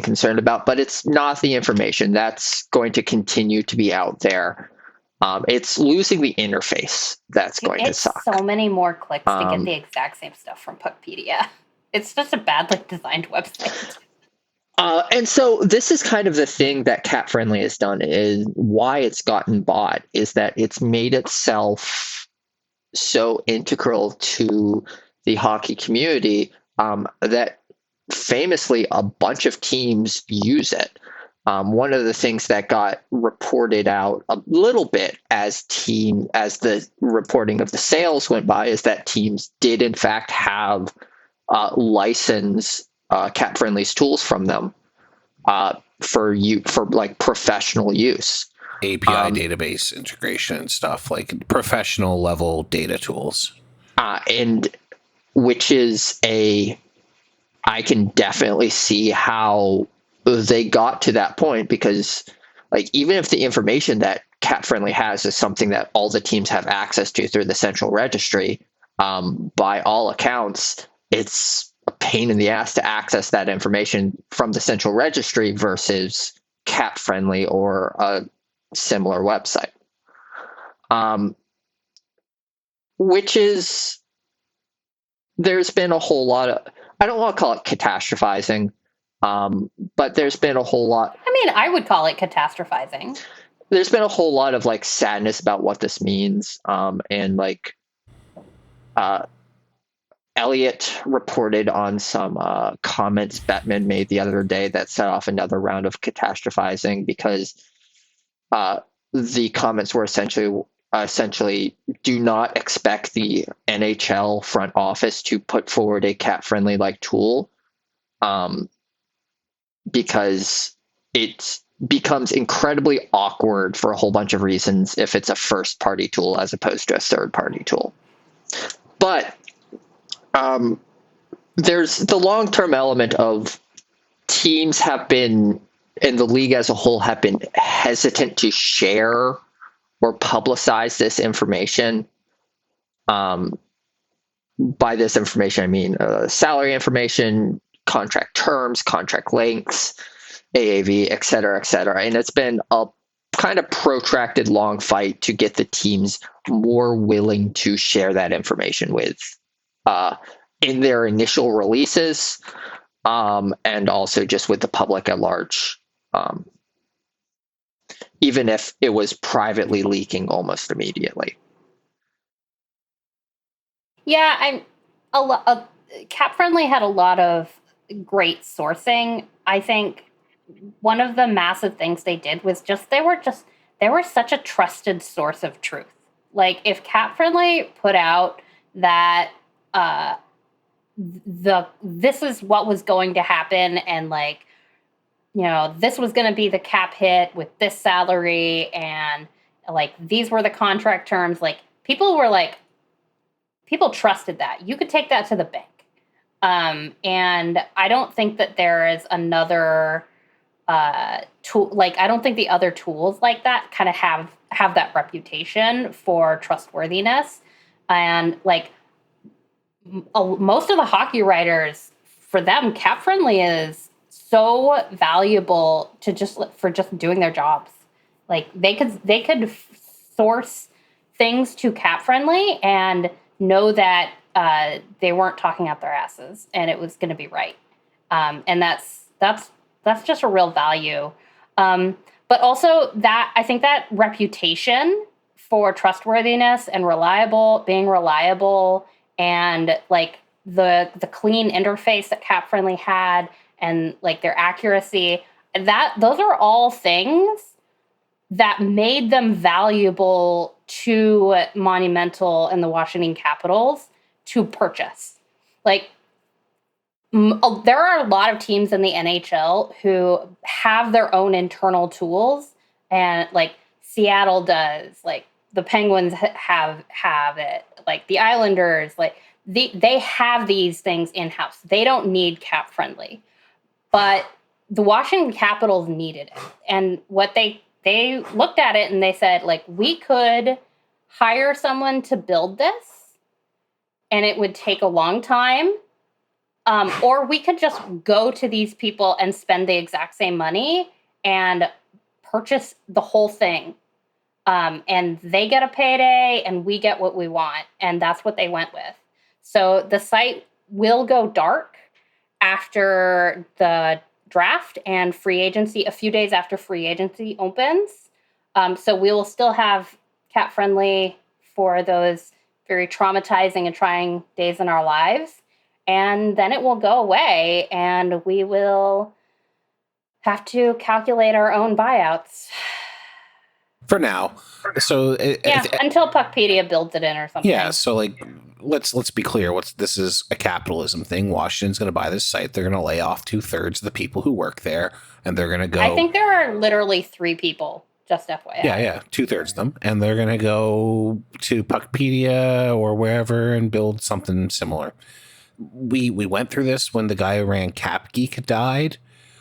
concerned about, but it's not the information that's going to continue to be out there. It's losing the interface that's going to suck. So many more clicks to get the exact same stuff from Puckpedia. It's just a badly designed website. And so this is kind of the thing that CapFriendly has done, is why it's gotten bought, is that it's made itself so integral to the hockey community that famously a bunch of teams use it. One of the things that got reported out a little bit as the reporting of the sales went by is that teams did in fact have license CapFriendly's tools from them for like professional use. API database integration and stuff, like professional level data tools. And which is I can definitely see how they got to that point, because like even if the information that CapFriendly has is something that all the teams have access to through the central registry, by all accounts, it's a pain in the ass to access that information from the central registry versus CapFriendly or a similar website. Which is, there's been a whole lot of, I don't want to call it catastrophizing, but there's been a whole lot. I mean, I would call it catastrophizing. There's been a whole lot of like sadness about what this means. And like, Elliot reported on some comments Bettman made the other day that set off another round of catastrophizing, because the comments were essentially do not expect the NHL front office to put forward a CapFriendly like tool, because it becomes incredibly awkward for a whole bunch of reasons if it's a first party tool as opposed to a third party tool. But there's the long-term element of teams have been, and the league as a whole have been hesitant to share or publicize this information. By this information, I mean salary information, contract terms, contract lengths, AAV, et cetera, et cetera. And it's been a kind of protracted long fight to get the teams more willing to share that information with in their initial releases, and also just with the public at large, even if it was privately leaking almost immediately. Yeah, CapFriendly had a lot of great sourcing. I think one of the massive things they did was they were such a trusted source of truth. Like if CapFriendly put out that this is what was going to happen, and like, you know, this was going to be the cap hit with this salary, and like these were the contract terms, like people trusted that. You could take that to the bank. And I don't think that there is another tool, like I don't think the other tools like that kind of have that reputation for trustworthiness. And like most of the hockey writers, for them, CapFriendly is so valuable to just doing their jobs. Like they could source things to CapFriendly and know that they weren't talking out their asses and it was going to be right. And that's just a real value. But also that I think that reputation for trustworthiness and being reliable, and like the clean interface that CapFriendly had, and like their accuracy, those are all things that made them valuable to Monumental and the Washington Capitals to purchase. Like There are a lot of teams in the NHL who have their own internal tools, and like Seattle does, like the Penguins have it, like the Islanders, like they have these things in house. They don't need CapFriendly, but the Washington Capitals needed it, and what they looked at it and they said, like, we could hire someone to build this, and it would take a long time. Or we could just go to these people and spend the exact same money and purchase the whole thing. And they get a payday and we get what we want. And that's what they went with. So the site will go dark after the draft and free agency, a few days after free agency opens. So we will still have CapFriendly for those very traumatizing and trying days in our lives. And then it will go away, and we will have to calculate our own buyouts. For now. So until Puckpedia builds it in or something. Yeah, so like let's be clear. This is a capitalism thing. Washington's going to buy this site. They're going to lay off 2/3 of the people who work there, and they're going to go. I think there are literally 3 people. Just FYI. Yeah, 2/3 of them, and they're going to go to Puckpedia or wherever and build something similar. We went through this when the guy who ran Cap Geek died.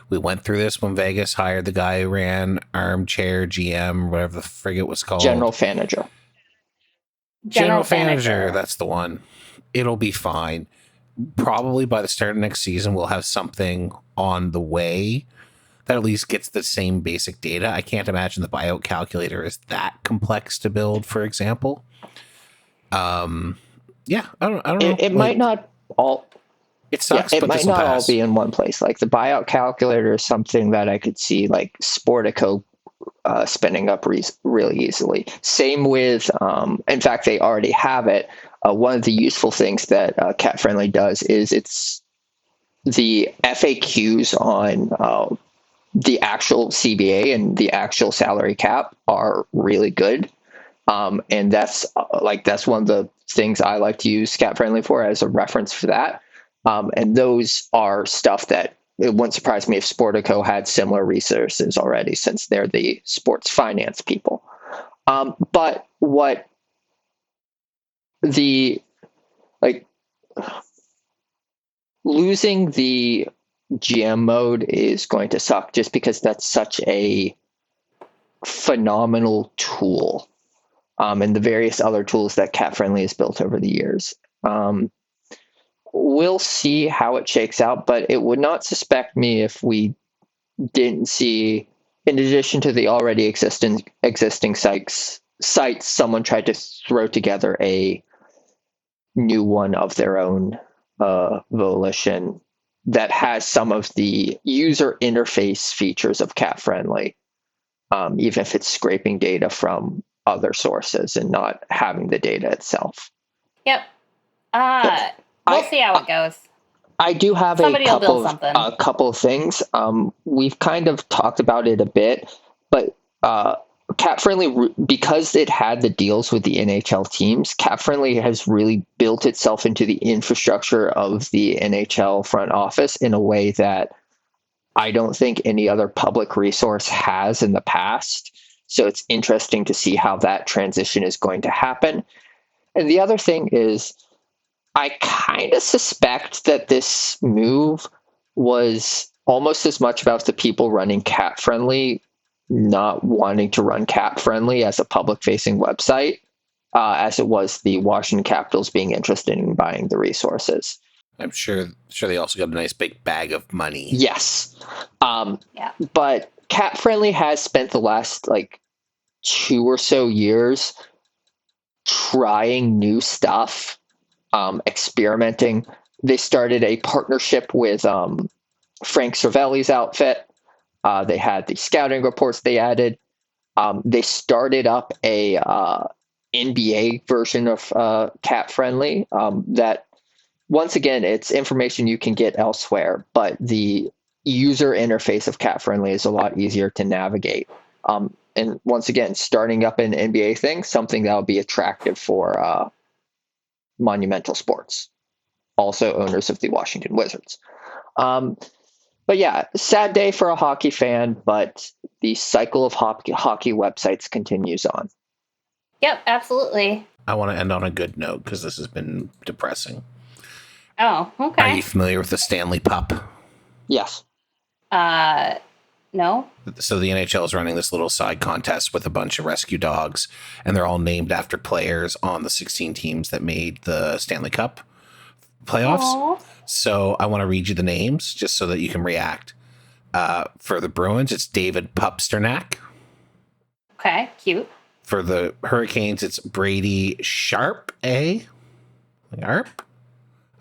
We went through this when Vegas hired the guy who ran Armchair GM, whatever the frig it was called. General Manager. General Manager, that's the one. It'll be fine. Probably by the start of next season, we'll have something on the way that at least gets the same basic data. I can't imagine the buyout calculator is that complex to build, for example. I don't know. It might not all. It sucks. It but might not all be in one place. Like the buyout calculator is something that I could see like Sportico spinning up really easily. Same with, in fact, they already have it. One of the useful things that CapFriendly does is it's the FAQs on the actual CBA and the actual salary cap are really good. And that's one of the things I like to use CapFriendly for as a reference for that. And those are stuff that it wouldn't surprise me if Sportico had similar resources already, since they're the sports finance people. But what losing the GM mode is going to suck, just because that's such a phenomenal tool. And the various other tools that CapFriendly has built over the years. We'll see how it shakes out, but it would not suspect me if we didn't see, in addition to the already existing sites, someone tried to throw together a new one of their own volition that has some of the user interface features of CapFriendly, even if it's scraping data from other sources and not having the data itself. Yep. We'll see how it goes. I do have a couple of things. We've kind of talked about it a bit, but CapFriendly, because it had the deals with the NHL teams, CapFriendly has really built itself into the infrastructure of the NHL front office in a way that I don't think any other public resource has in the past. So it's interesting to see how that transition is going to happen. And the other thing is, I kind of suspect that this move was almost as much about the people running CapFriendly not wanting to run CapFriendly as a public-facing website, as it was the Washington Capitals being interested in buying the resources. I'm sure they also got a nice big bag of money. Yes. But CapFriendly has spent the last 2 or so years trying new stuff, experimenting. They started a partnership with Frank Cervelli's outfit. They had the scouting reports they added. They started up a NBA version of CapFriendly that, once again, it's information you can get elsewhere, but the user interface of CapFriendly is a lot easier to navigate. And once again, starting up an NBA thing, something that will be attractive for Monumental Sports. also owners of the Washington Wizards. But yeah, sad day for a hockey fan, but the cycle of hockey websites continues on. Yep, absolutely. I want to end on a good note because this has been depressing. Oh, okay. Are you familiar with the Stanley Pup? Yes. No. So the NHL is running this little side contest with a bunch of rescue dogs, and they're all named after players on the 16 teams that made the Stanley Cup playoffs. Aww. So I want to read you the names just so that you can react. For the Bruins, it's David Pupsternak. Okay, cute. For the Hurricanes, it's Brady Sharp. Sharp?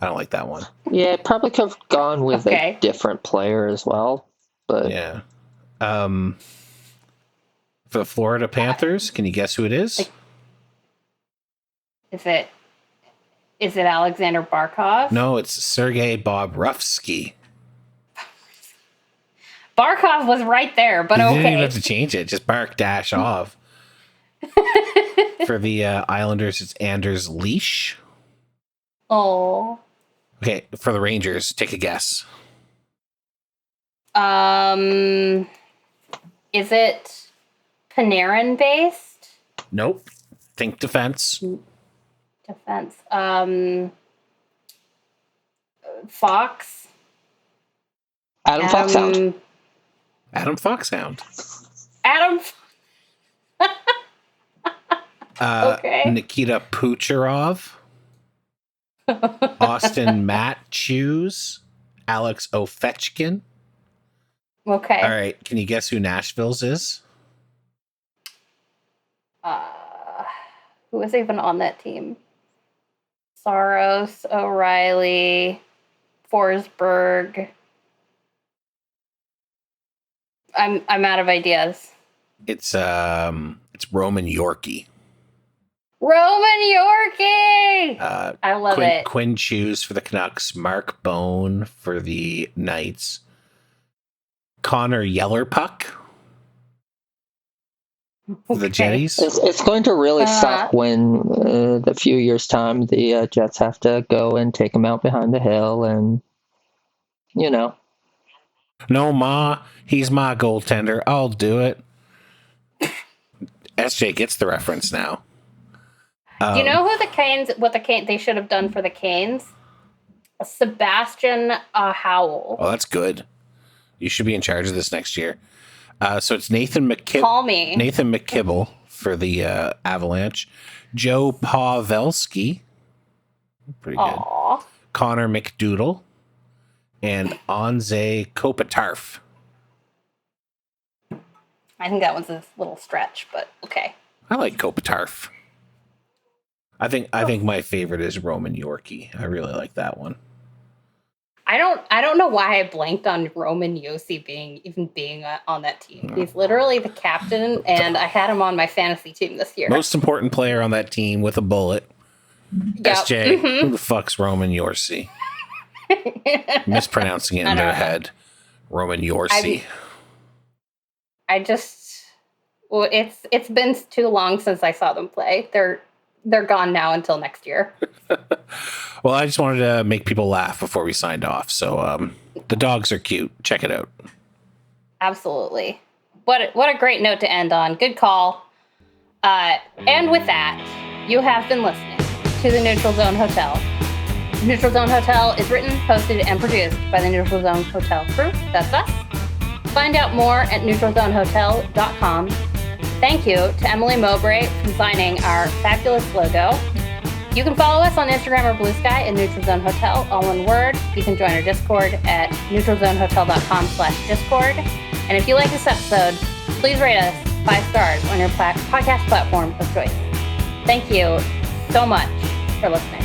I don't like that one. Yeah, probably could have gone with Okay. a different player as well. But Yeah. For the Florida Panthers, can you guess who it is? Is it Alexander Barkov? No, it's Sergei Bobrovsky. Barkov was right there, but You didn't even okay. have to change it. Just bark dash off. For the Islanders, it's Anders Leash. Oh. Okay, for the Rangers, take a guess. Is it Panarin based? Nope. Think defense. Defense. Fox. Adam Foxhound. Adam Foxhound. Adam. Okay. Nikita Kucherov. Austin Matthews. Alex Ovechkin. Okay. All right. Can you guess who Nashville's is? Who was even on that team? Saros, O'Reilly, Forsberg. I'm out of ideas. It's Roman Yorkie. Roman Yorkie! I love it. Quinn Hughes for the Canucks. Mark Bone for the Knights. Connor Yellerpuck for the Jetties. It's going to really suck when the few years' time the Jets have to go and take him out behind the hill and, you know. No, Ma, he's my goaltender. I'll do it. SJ gets the reference now. Do you know who what the Canes they should have done for the Canes? Sebastian Howell. Oh, that's good. You should be in charge of this next year. So it's Nathan Call me. Nathan McKibble for the Avalanche. Joe Pavelski. Pretty good. Aww. Connor McDoodle. And Anze Kopitarf. I think that one's a little stretch, but okay. I like Kopitarf. I think my favorite is Roman Yorkie. I really like that one. I don't know why I blanked on Roman Josi being on that team. He's literally the captain, and I had him on my fantasy team this year. Most important player on that team with a bullet. Yep. SJ, who the fuck's Roman Yorsi? Mispronouncing it in their head. Roman Yorsi. It's been too long since I saw them play. They're gone now until next year. Well, I just wanted to make people laugh before we signed off. So the dogs are cute. Check it out. Absolutely. What a great note to end on. Good call. And with that, you have been listening to the Neutral Zone Hotel. Neutral Zone Hotel is written, hosted, and produced by the Neutral Zone Hotel crew. That's us. Find out more at neutralzonehotel.com. Thank you to Emily Mowbray for designing our fabulous logo. You can follow us on Instagram or Bluesky at Neutral Zone Hotel, all one word. You can join our Discord at neutralzonehotel.com/Discord. And if you like this episode, please rate us 5 stars on your podcast platform of choice. Thank you so much for listening.